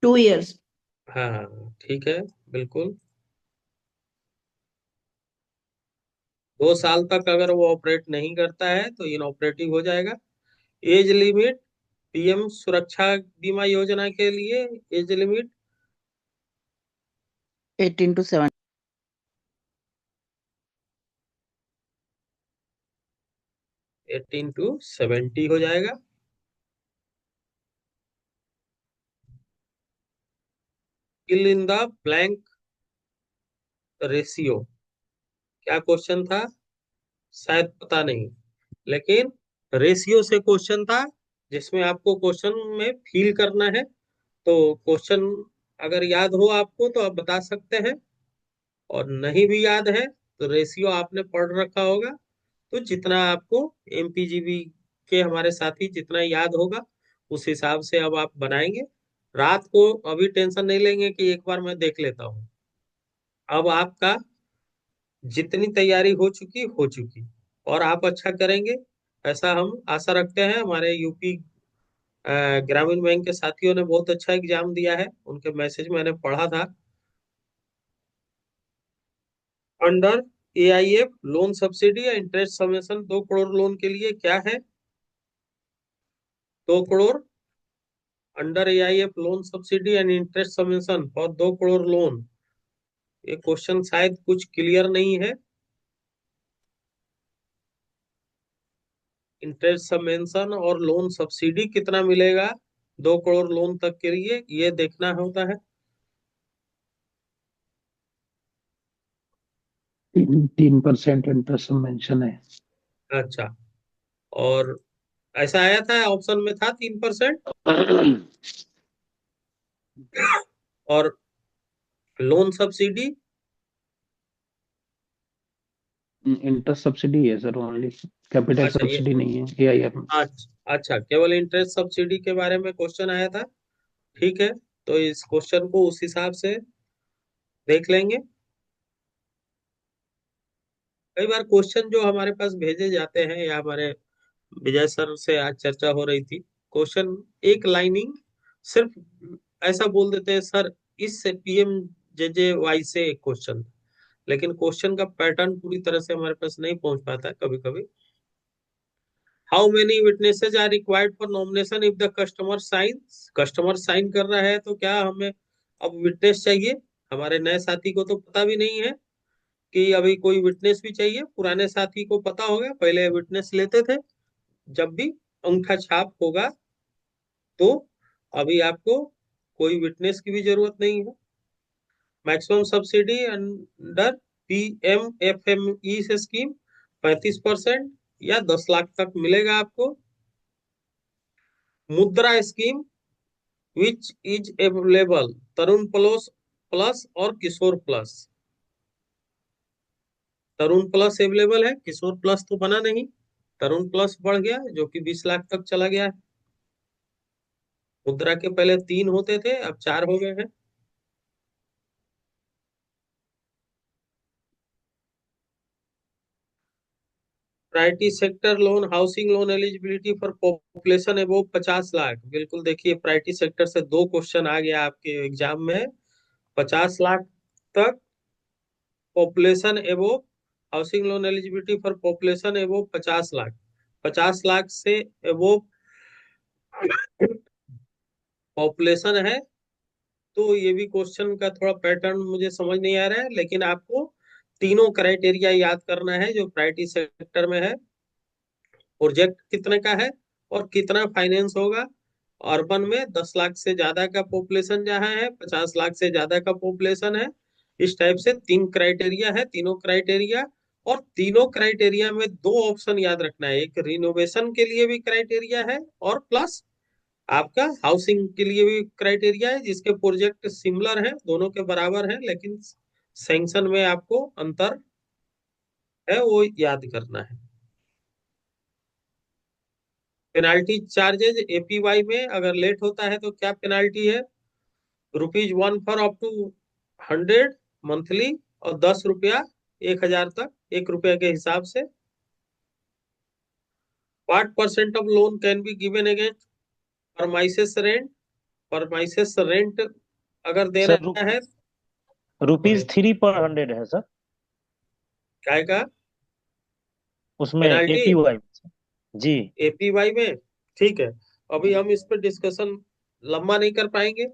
Speaker 3: 2 years।
Speaker 1: हाँ, ठीक है, बिल्कुल। 2 साल तक अगर वो ऑपरेट नहीं करता है तो इनऑपरेटिव हो जाएगा। एज लिमिट पीएम सुरक्षा बीमा योजना के लिए, एज लिमिट
Speaker 10: 18 to 70।
Speaker 1: 18 to 70 हो जाएगा। Fill in the blank ratio, क्या क्वेश्चन था? शायद पता नहीं, लेकिन रेशियो से क्वेश्चन था जिसमें आपको क्वेश्चन में फिल करना है। तो क्वेश्चन अगर याद हो आपको तो आप बता सकते हैं, और नहीं भी याद है तो रेशियो आपने पढ़ रखा होगा। तो जितना आपको एमपीजीबी के हमारे साथी जितना याद होगा उस हिसाब से अब आप बनाएंगे। रात को अभी टेंशन नहीं लेंगे कि एक बार मैं देख लेता हूँ। अब आपका जितनी तैयारी हो चुकी और आप अच्छा करेंगे ऐसा हम आशा रखते हैं। हमारे यूपी ग्रामीण बैंक के साथियों ने बहुत अच्छा एग्जाम दिया है, उनके मैसेज मैंने पढ़ा था। अंडर एआईएफ लोन सब्सिडी या इंटरेस्ट समेशन 2 करोड़ लोन के लिए क्या है? 2 crore under AIF loan subsidy and interest summation for 2 crore loan. ये क्वेश्चन शायद कुछ क्लियर नहीं है। इंटरेस्ट समेशन और लोन सब्सिडी कितना मिलेगा 2 करोड़ लोन तक के लिए, ये देखना होता है।
Speaker 8: 3% इंटरेस्ट मेंशन है।
Speaker 1: अच्छा, और ऐसा आया था, ऑप्शन में था 3%। और लोन सब्सिडी
Speaker 8: इंटरेस्ट सब्सिडी है सर, ओनली कैपिटल
Speaker 1: अच्छा ये
Speaker 8: सब्सिडी नहीं है एआईएफ में।
Speaker 1: अच्छा केवल इंटरेस्ट सब्सिडी के बारे में क्वेश्चन आया था। ठीक है, तो इस क्वेश्चन को उस हिसाब से देख लेंगे। कई बार क्वेश्चन जो हमारे पास भेजे जाते हैं या हमारे विजय सर से आज चर्चा हो रही थी, क्वेश्चन एक लाइनिंग सिर्फ ऐसा बोल देते हैं, सर इस पीएम जे वाई से एक क्वेश्चन, लेकिन क्वेश्चन का पैटर्न पूरी तरह से हमारे पास नहीं पहुंच पाता है कभी कभी। How many witnesses are required for nomination if the customer sign कर रहा है तो क्या हमें अब विटनेस चाहिए? हमारे नए साथी को तो पता भी नहीं है कि अभी कोई विटनेस भी चाहिए। पुराने साथी को पता होगा, पहले विटनेस लेते थे जब भी अंगूठा छाप होगा, तो अभी आपको कोई विटनेस की भी जरूरत नहीं है। मैक्सिमम सब्सिडी अंडर पीएमएफएमई से स्कीम 35% या 10 लाख तक मिलेगा आपको। मुद्रा scheme which is available Tarun plus plus और किशोर प्लस। तरुण प्लस अवेलेबल है, किशोर प्लस तो बना नहीं। तरुण प्लस बढ़ गया जो कि 20 लाख तक चला गया है। मुद्रा के पहले 3 होते थे, अब 4 हो गए हैं। Priority sector loan housing loan eligibility for population above 50 lakh. बिल्कुल, देखिए प्रायोरिटी सेक्टर से 2 क्वेश्चन आ गया आपके एग्जाम में। 50 लाख तक population above housing loan eligibility for population above 50 lakh. 50 lakh से अबोव पॉपुलेशन है, तो ये भी क्वेश्चन का थोड़ा पैटर्न मुझे समझ नहीं आ रहा है, लेकिन आपको तीनों क्राइटेरिया याद करना है जो प्रायोरिटी सेक्टर में है। प्रोजेक्ट कितने का है और कितना फाइनेंस होगा। अर्बन में 10 लाख से ज्यादा का पॉपुलेशन जहाँ है, 50 लाख से ज्यादा का पॉपुलेशन है। इस टाइप से 3 क्राइटेरिया है, तीनों क्राइटेरिया। और तीनों क्राइटेरिया में 2 ऑप्शन याद रखना है, एक रिनोवेशन के लिए भी क्राइटेरिया है और प्लस आपका हाउसिंग के लिए भी क्राइटेरिया है, जिसके प्रोजेक्ट सिमिलर है, दोनों के बराबर है, लेकिन सैंक्शन में आपको अंतर है वो याद करना है। पेनाल्टी चार्जेज एपीवाई में अगर लेट होता है तो क्या पेनाल्टी है? ₹1 फॉर अप टू 100 मंथली और 10 रुपया 1000 तक, 1 रुपया के हिसाब से। What % of loan can be given against premises rent? Premises rent अगर देना
Speaker 2: सर
Speaker 1: है
Speaker 2: ₹3/100 है सर
Speaker 1: क्या का
Speaker 2: उसमें
Speaker 1: पेनाल्टी
Speaker 2: एपीवाई। जी
Speaker 1: एपीवाई में? ठीक है, अभी हम इस पर डिस्कशन लंबा नहीं कर पाएंगे।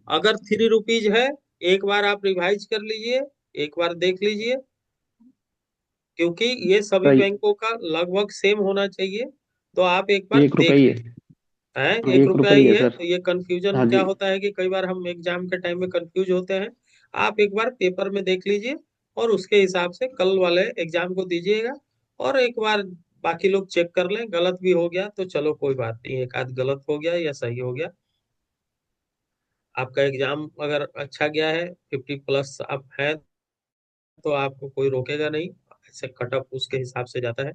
Speaker 1: अगर ₹3 है, एक बार आप रिवाइज कर लीजिए, एक बार देख लीजिए, क्योंकि ये सभी
Speaker 8: सही,
Speaker 1: बैंकों का लगभग सेम होना चाहिए। तो आप एक बार
Speaker 8: 1 रुपए
Speaker 1: देख
Speaker 8: ही
Speaker 1: लीजिए। है
Speaker 8: है,
Speaker 1: 1
Speaker 8: 1
Speaker 1: रुपया
Speaker 8: रुपए ही
Speaker 1: ही
Speaker 8: है
Speaker 1: है,
Speaker 8: सर।
Speaker 1: तो ये कंफ्यूजन
Speaker 8: हाँ
Speaker 1: क्या
Speaker 8: जी।
Speaker 1: होता है कि कई बार हम एग्जाम के टाइम में कंफ्यूज होते हैं। आप एक बार पेपर में देख लीजिए और उसके हिसाब से कल वाले एग्जाम को दीजिएगा। और एक बार बाकी लोग चेक कर लें, गलत भी हो गया तो चलो कोई बात नहीं, एक आध गलत हो गया या सही हो गया। आपका एग्जाम अगर अच्छा गया है, 50 प्लस आप है, तो आपको कोई रोकेगा नहीं, ऐसे कट ऑफ उसके हिसाब से जाता है।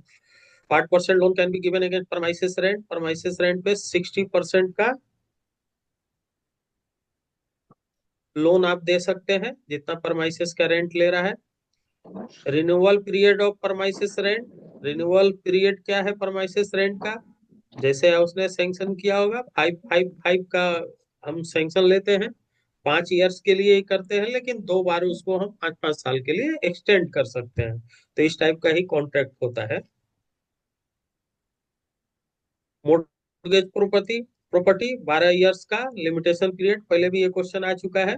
Speaker 1: 5% loan can be given against premises rent, premises rent पे 60% का लोन आप दे सकते हैं जितना परमाइसेस का रेंट ले रहा है। Renewal period of premises rent, renewal period क्या है परमाइसेस रेंट का, जैसे उसने सैंक्शन किया होगा 555 का हम सैंक्शन लेते हैं, 5 ईयर्स के लिए ही करते हैं, लेकिन 2 बार उसको हम 5-5 साल के लिए एक्सटेंड कर सकते हैं। तो इस टाइप का ही कॉन्ट्रैक्ट होता है। मोर्टगेज प्रॉपर्टी, प्रॉपर्टी 12 ईयर्स का लिमिटेशन पीरियड, पहले भी ये क्वेश्चन आ चुका है।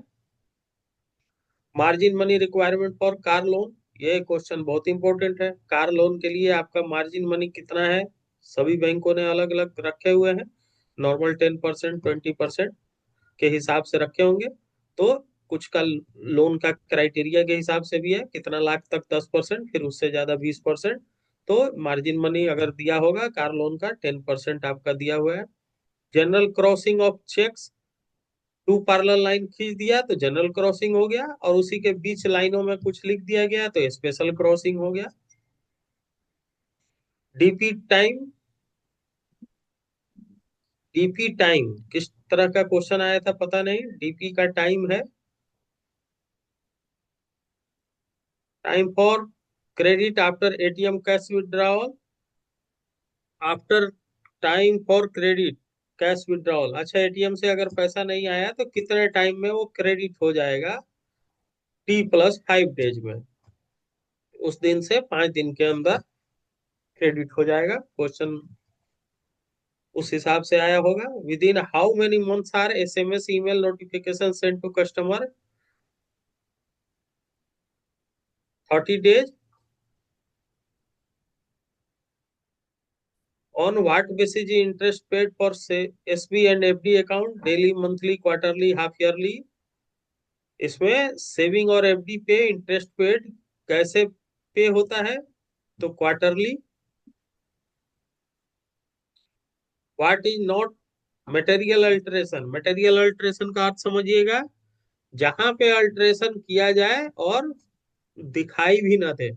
Speaker 1: Margin money requirement for car loan, ये क्वेश्चन बहुत इंपॉर्टेंट है। कार लोन के लिए आपका मार्जिन मनी कितना है, सभी बैंकों ने अलग अलग रखे हुए हैं। नॉर्मल 10%, 20% के हिसाब से रखे होंगे। तो कुछ का लोन का क्राइटेरिया के हिसाब से भी है, कितना लाख तक 10%, फिर उससे ज्यादा 20%। तो मार्जिन मनी अगर दिया होगा कार लोन का 10% आपका दिया हुआ है। General crossing of cheques, 2 parallel line खींच दिया तो जनरल क्रॉसिंग हो गया, और उसी के बीच लाइनों में कुछ लिख दिया गया तो स्पेशल क्रॉसिंग हो गया। डीपी टाइम, डीपी टाइम किस तरह का क्वेश्चन आया था पता नहीं। डीपी का टाइम है time for credit after ATM cash withdrawal, after time for credit cash withdrawal. अच्छा, एटीएम से अगर पैसा नहीं आया तो कितने टाइम में वो क्रेडिट हो जाएगा, T+5 डेज में, उस दिन से 5 दिन के अंदर क्रेडिट हो जाएगा। क्वेश्चन उस हिसाब से आया होगा। Within how many months are SMS email notification send to customer, 30 days। On what basis is interest paid for say SB and FD account, daily, monthly, quarterly, half yearly. इसमें saving और FD पे interest paid कैसे पे होता है, तो quarterly. What is not material alteration, material alteration का अर्थ समझिएगा, जहां पे अल्टरेशन किया जाए और दिखाई भी ना दे,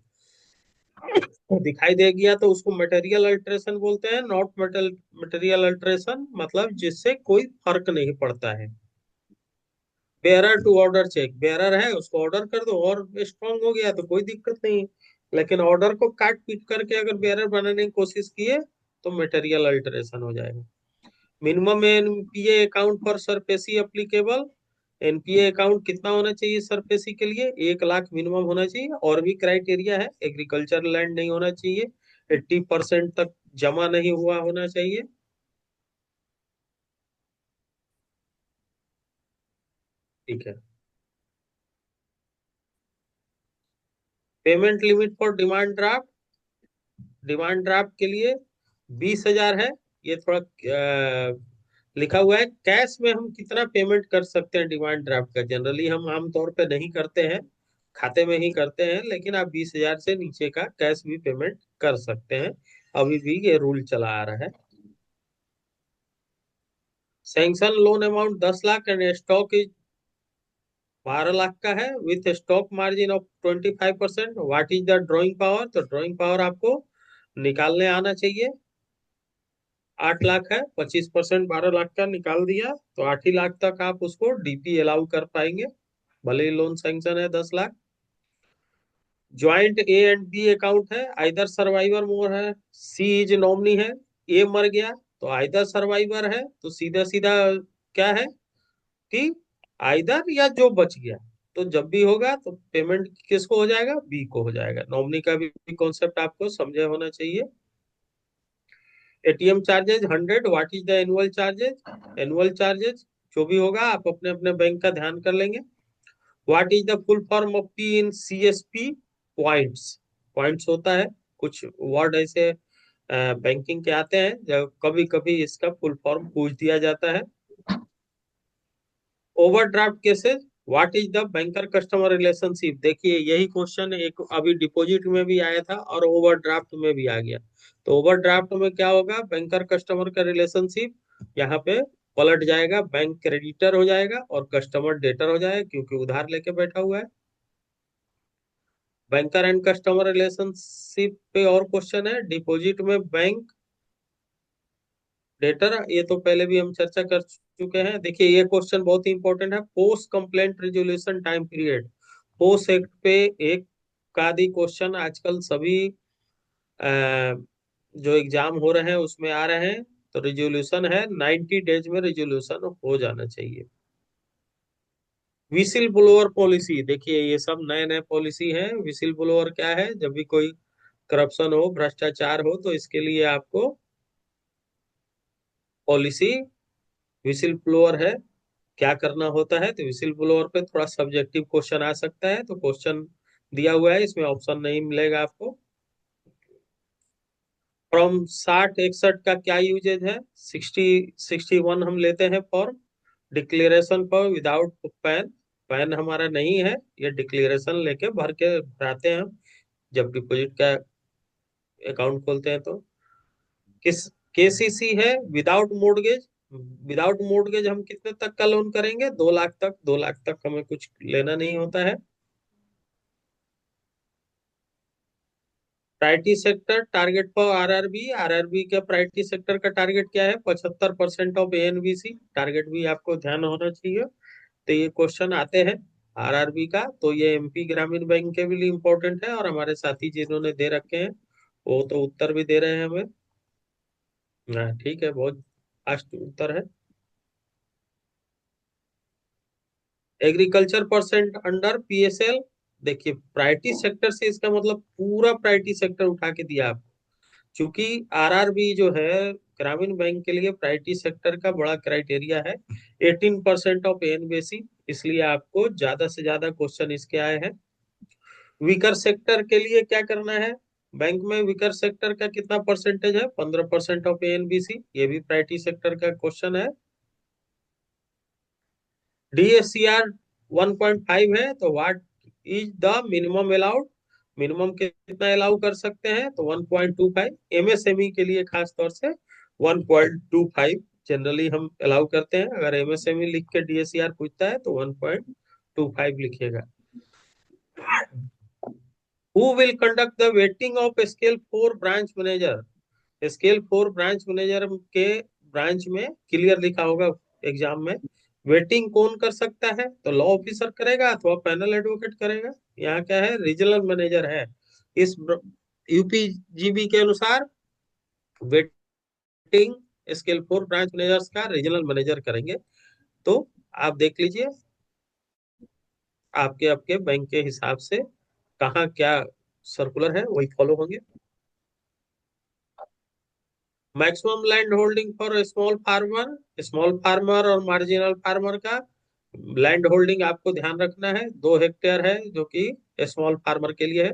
Speaker 1: तो दिखाई दे गया तो उसको मटेरियल अल्टरेशन बोलते हैं। नॉट मटेरियल अल्टरेशन मतलब जिससे कोई फर्क नहीं पड़ता है। Bearer to order cheque, bearer है उसको ऑर्डर कर दो और स्ट्रांग हो गया तो कोई दिक्कत नहीं, लेकिन ऑर्डर को काट पीट करके अगर बेयरर बनाने की कोशिश किए तो मटेरियल अल्टरेशन हो जाएगा। Minimum NPA account for SARFAESI applicable, NPA account कितना होना चाहिए सरफेसी के लिए, 1 लाख मिनिमम होना चाहिए। और भी क्राइटेरिया है, एग्रीकल्चर लैंड नहीं होना चाहिए, 80% तक जमा नहीं हुआ होना चाहिए। ठीक है। Payment limit for demand draft, demand draft के लिए 20,000 है। ये थोड़ा लिखा हुआ है कैश में हम कितना पेमेंट कर सकते हैं डिमांड ड्राफ्ट का, जनरली हम आमतौर पे नहीं करते हैं, खाते में ही करते हैं, लेकिन आप 20,000 से नीचे का कैश भी पेमेंट कर सकते हैं, अभी भी ये रूल चला आ रहा है। Sanction loan amount 10 lakh and stock is 12 lakh का है, with stock margin of 25%। What is the drawing power, तो ड्रॉइंग पावर आपको निकालने आना चाहिए। 8 लाख है, 25% 12 लाख का निकाल दिया तो 8 ही लाख तक आप उसको डीपी अलाउ कर पाएंगे, भले ही लोन सैंक्शन है 10 lakh. Joint A and B account है, आइदर सर्वाइवर मोर है, सी इज नॉमिनी है, ए मर गया तो आइदर सर्वाइवर है, तो सीधा सीधा क्या है कि आइदर या जो बच गया, तो जब भी होगा तो पेमेंट किसको हो जाएगा, बी को हो जाएगा। नॉमिनी का भी कॉन्सेप्ट आपको समझे होना चाहिए। ATM charges 100, what is the annual charges, annual charges जो भी होगा आप अपने अपने बैंक का ध्यान कर लेंगे। What is the full form of P in CSP, points, points होता है, कुछ वर्ड ऐसे बैंकिंग के आते हैं जब कभी कभी इसका फुल फॉर्म पूछ दिया जाता है। Overdraft cases, what is the banker customer relationship, देखिए यही क्वेश्चन एक अभी डिपॉजिट में भी आया था और ओवरड्राफ्ट में भी आ गया। तो ओवरड्राफ्ट में क्या होगा, बैंकर कस्टमर का रिलेशनशिप यहाँ पे पलट जाएगा, बैंक क्रेडिटर हो जाएगा और कस्टमर डेटर हो जाएगा क्योंकि उधार लेके बैठा हुआ है। बैंकर एंड कस्टमर रिलेशनशिप पे और क्वेश्चन है। डिपॉजिट में बैंक डेटर, ये तो पहले भी हम चर्चा कर चुके हैं। देखिए ये क्वेश्चन बहुत ही इंपॉर्टेंट है। Post complaint resolution time period, post act पे एक का आदि क्वेश्चन आजकल सभी जो एग्जाम हो रहे हैं उसमें आ रहे हैं। तो रिजोल्यूशन है 90 डेज में रिजोल्यूशन हो जाना चाहिए। विसिल ब्लोअर पॉलिसी, देखिए ये सब नए नए पॉलिसी है। विसिल ब्लोअर क्या है? जब भी कोई करप्शन हो, भ्रष्टाचार हो, तो इसके लिए आपको पॉलिसी विसिल ब्लोअर है, क्या करना होता है। तो विसिल ब्लोअर पे थोड़ा सब्जेक्टिव क्वेश्चन आ सकता है, तो क्वेश्चन दिया हुआ है, इसमें ऑप्शन नहीं मिलेगा आपको। फ्रॉम 60-61 का क्या यूजेज है? 60-61 हम लेते हैं फॉर्म डिक्लेरेशन पर विदाउट पैन। पैन हमारा नहीं है, ये डिक्लेरेशन लेके भर के भराते हैं हम जब डिपॉजिट का अकाउंट खोलते हैं। तो किस केसीसी है? Without mortgage. विदाउट मोर्टगेज हम कितने तक का लोन करेंगे? 2 लाख तक। 2 लाख तक हमें कुछ लेना नहीं होता है। Priority sector target for RRB, RRB का प्रायोरिटी सेक्टर का टारगेट क्या है? 75% ऑफ एएनबीसी। टारगेट भी आपको ध्यान होना चाहिए। तो ये क्वेश्चन आते हैं आरआरबी का, तो ये एमपी ग्रामीण बैंक के भी लिए इम्पोर्टेंट है, और हमारे साथी जिन्होंने दे रखे हैं वो तो उत्तर भी दे रहे हैं हमें। हाँ ठीक है, बहुत फास्ट उत्तर है। एग्रीकल्चर परसेंट अंडर पीएसएल, देखिए प्रायोरिटी सेक्टर से इसका मतलब पूरा प्रायोरिटी सेक्टर उठा के दिया आपको। क्योंकि आरआरबी जो है ग्रामीण बैंक के लिए प्रायोरिटी सेक्टर का बड़ा क्राइटेरिया है, 18% ऑफ एनबीसी, इसलिए आपको ज्यादा से ज्यादा क्वेश्चन इसके आए हैं। वीकर सेक्टर के लिए क्या करना है? बैंक में वीकर सेक्टर का कितना परसेंटेज है? 15% ऑफ एनबीसी, ये भी प्रायोरिटी सेक्टर का क्वेश्चन है। डीएससीआर 1.5 है, तो what is the minimum allowed? Minimum कितना अलाउ कर सकते हैं? तो 1.25। एमएसएमई के लिए खास तौर से 1.25 जनरली हम अलाउ करते हैं। अगर एमएसएमई लिख के डीएससीआर पूछता है तो 1.25 लिखिएगा। Who will conduct the waiting of scale 4 branch manager? Scale 4 branch manager के ब्रांच में क्लियर लिखा होगा एग्जाम में, वेटिंग कौन कर सकता है? तो लॉ ऑफिसर करेगा अथवा पैनल एडवोकेट करेगा। यहाँ क्या है? रीजनल मैनेजर है। इस यूपीजीबी के अनुसार वेटिंग स्केल 4 ब्रांच मैनेजर्स का रीजनल मैनेजर करेंगे। तो आप देख लीजिए आपके आपके बैंक के हिसाब से कहाँ क्या सर्कुलर है, वही फॉलो होंगे। Maximum land holding for small farmer और मार्जिनल फार्मर का लैंड होल्डिंग आपको ध्यान रखना है, 2 हेक्टेयर है, जो कि स्मॉल फार्मर के लिए है।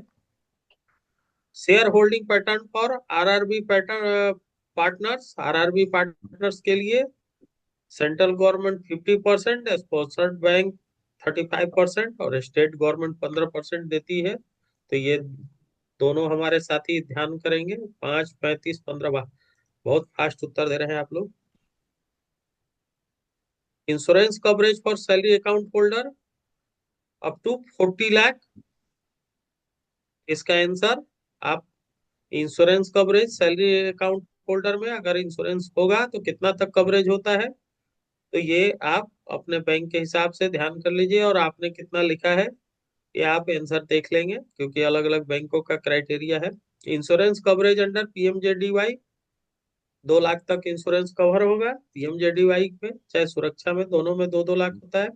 Speaker 1: Share holding pattern for RRB pattern partners, RRB partners के लिए सेंट्रल गवर्नमेंट 50%, स्पॉन्सर्ड बैंक 35% और स्टेट गवर्नमेंट 15% देती है। तो ये दोनों हमारे साथी ध्यान करेंगे। 5, 35, 15, बहुत फास्ट उत्तर दे रहे हैं आप लोग। Insurance coverage for salary account holder up to 40 lakh, इसका आंसर आप insurance coverage salary account holder में अगर इंश्योरेंस होगा तो कितना तक कवरेज होता है, तो ये आप अपने बैंक के हिसाब से ध्यान कर लीजिए, और आपने कितना लिखा है ये आप आंसर देख लेंगे, क्योंकि अलग अलग बैंकों का क्राइटेरिया है। Insurance coverage under PMJDY 2 lakh तक इंश्योरेंस कवर होगा। पीएमजेडीवाई में चाहे सुरक्षा में, दोनों में 2-2 लाख होता है।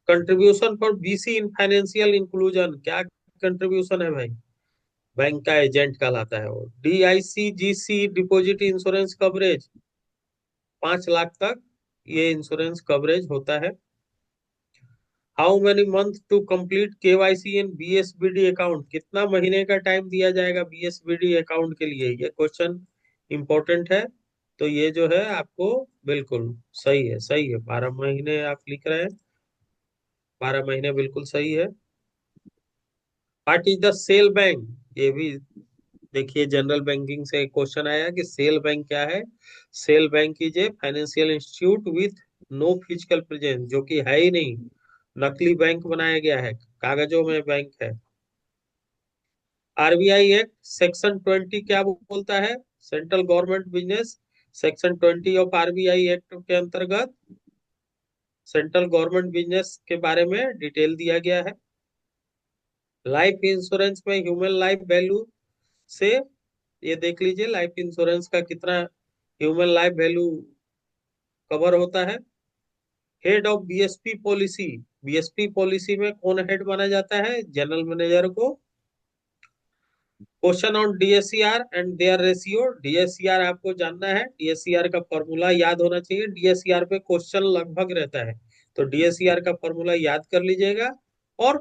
Speaker 1: Contribution for BC in financial inclusion, क्या कंट्रीब्यूशन है भाई? बैंक का एजेंट कहलाता है वो। DICGC deposit insurance coverage 5 lakh तक ये इंश्योरेंस कवरेज होता है। How many month to complete KYC in BSBD account, कितना महीने का टाइम दिया जाएगा बीएसबीडी अकाउंट के लिए? ये क्वेश्चन इंपॉर्टेंट है। तो ये जो है आपको बिल्कुल सही है, सही है, 12 महीने आप लिख रहे हैं, 12 महीने बिल्कुल सही है। What is the shell bank? ये भी देखिए जनरल बैंकिंग से क्वेश्चन आया कि सेल बैंक क्या है। Shell bank is a financial institute with no physical presence, जो कि है ही नहीं, नकली बैंक बनाया गया है। कागजों में बैंक है। आरबीआई एक्ट सेक्शन 20 क्या बोलता है? Central government business, section 20 of RBI act के अंतर्गत सेंट्रल गवर्नमेंट बिजनेस के बारे में डिटेल दिया गया है। लाइफ इंश्योरेंस में ह्यूमन लाइफ वैल्यू से ये देख लीजिए लाइफ इंश्योरेंस का कितना ह्यूमन लाइफ वैल्यू कवर होता है। Head of BSP policy, BSP policy में कौन हेड माना जाता है? जनरल मैनेजर को। Question on DSCR and their ratio, DSCR आपको जानना है, डीएससीआर का फॉर्मूला याद होना चाहिए। डीएससीआर पे क्वेश्चन लगभग रहता है, तो डीएससीआर का फॉर्मूला याद कर लीजिएगा। और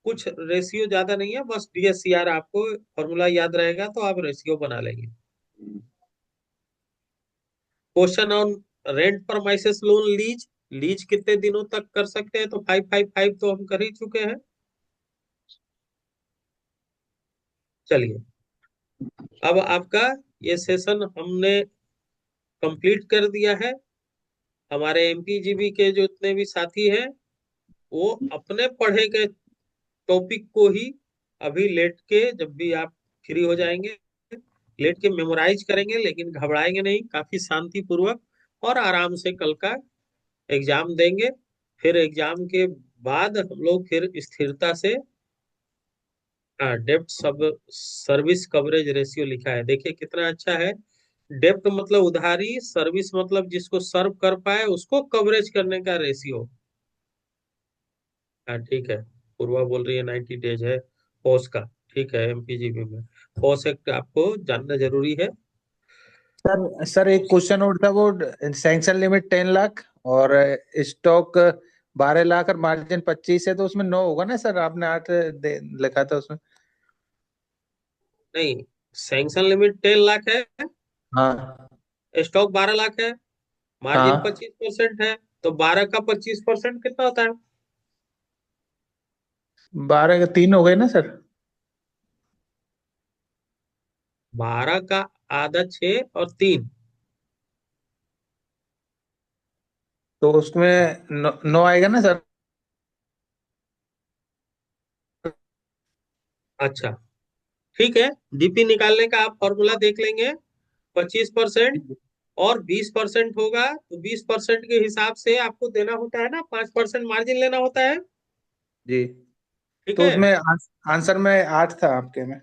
Speaker 1: कुछ रेशियो ज्यादा नहीं है, बस डीएससीआर आपको फॉर्मूला याद रहेगा तो आप रेशियो बना लेंगे। Question on rent premises loan lease, lease कितने दिनों तक कर सकते हैं? तो 555 तो हम कर ही चुके हैं। चलिए, अब आपका ये सेशन हमने कंप्लीट कर दिया है। हमारे एमपीजीबी के जो इतने भी साथी हैं वो अपने पढ़े के टॉपिक को ही अभी लेट के, जब भी आप फ्री हो जाएंगे, लेट के मेमोराइज करेंगे, लेकिन घबराएंगे नहीं, काफी शांति पूर्वक और आराम से कल का एग्जाम देंगे। फिर एग्जाम के बाद हम लोग फिर स्थिरता से डेब्ट सब सर्विस कवरेज रेशियो लिखा है, देखिए कितना अच्छा है। डेब्ट मतलब उधारी, सर्विस मतलब जिसको सर्व कर पाए उसको कवरेज करने का रेशियो। हाँ ठीक है, पूर्वा बोल रही है 90 डेज है पॉस का। ठीक है, एमपीजीबी में पॉस एक्ट आपको जानना जरूरी है।
Speaker 9: सर एक क्वेश्चन और था, वो सैंक्शन लिमिट 10 लाख और स्टॉक 12 लाख और मार्जिन 25 है, तो उसमें 9 होगा ना सर? आपने 8 लिखा था उसमें।
Speaker 1: नहीं, सैंक्शन लिमिट 10 लाख है,
Speaker 9: हाँ
Speaker 1: स्टॉक 12 लाख है, मार्जिन
Speaker 9: हाँ,
Speaker 1: 25% है, तो 12 का 25% कितना होता है?
Speaker 9: 12 के 3 हो गए ना सर?
Speaker 1: 12 का आधा 6 और 3।
Speaker 9: तो उसमें 9 आएगा ना सर?
Speaker 1: अच्छा ठीक है, डीपी निकालने का आप फॉर्मूला देख लेंगे। 25% और 20% होगा, तो 20% के हिसाब से आपको देना होता है ना, 5% मार्जिन लेना होता है।
Speaker 9: जी,
Speaker 1: ठीक
Speaker 9: तो
Speaker 1: है,
Speaker 9: उसमें आंसर में 8 था आपके में।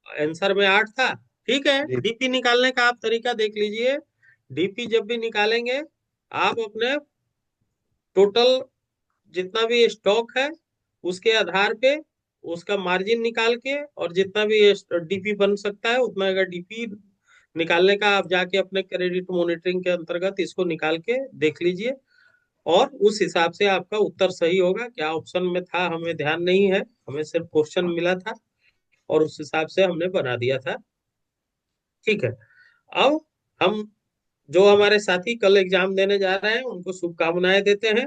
Speaker 1: आंसर में 8 था। ठीक है,
Speaker 9: जी
Speaker 1: डीपी निकालने का आप तरीका देख लीजिए। डीपी जब भी निकालेंगे, आप अपने टोटल जितना भी स्टॉक है उसके आधार पे उसका मार्जिन निकाल के, और जितना भी डीपी बन सकता है उतना, अगर डीपी निकालने का आप जाके अपने क्रेडिट मॉनिटरिंग के अंतर्गत इसको निकाल के देख लीजिए, और उस हिसाब से आपका उत्तर सही होगा। क्या ऑप्शन में था हमें ध्यान नहीं है, हमें सिर्फ क्वेश्चन मिला था और उस हिसाब से हमने बना दिया था। ठीक है, अब हम जो हमारे साथी कल एग्जाम देने जा रहे हैं उनको शुभकामनाएं देते हैं,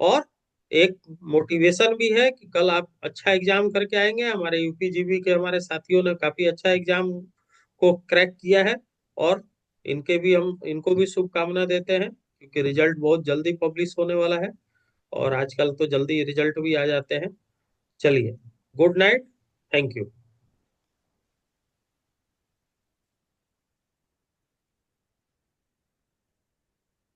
Speaker 1: और एक मोटिवेशन भी है कि कल आप अच्छा एग्जाम करके आएंगे। हमारे यूपीजीबी के हमारे साथियों ने काफी अच्छा एग्जाम को क्रैक किया है, और इनको भी शुभकामना देते हैं, क्योंकि रिजल्ट बहुत जल्दी पब्लिश होने वाला है, और आजकल तो जल्दी रिजल्ट भी आ जाते हैं। चलिए, गुड नाइट, थैंक यू।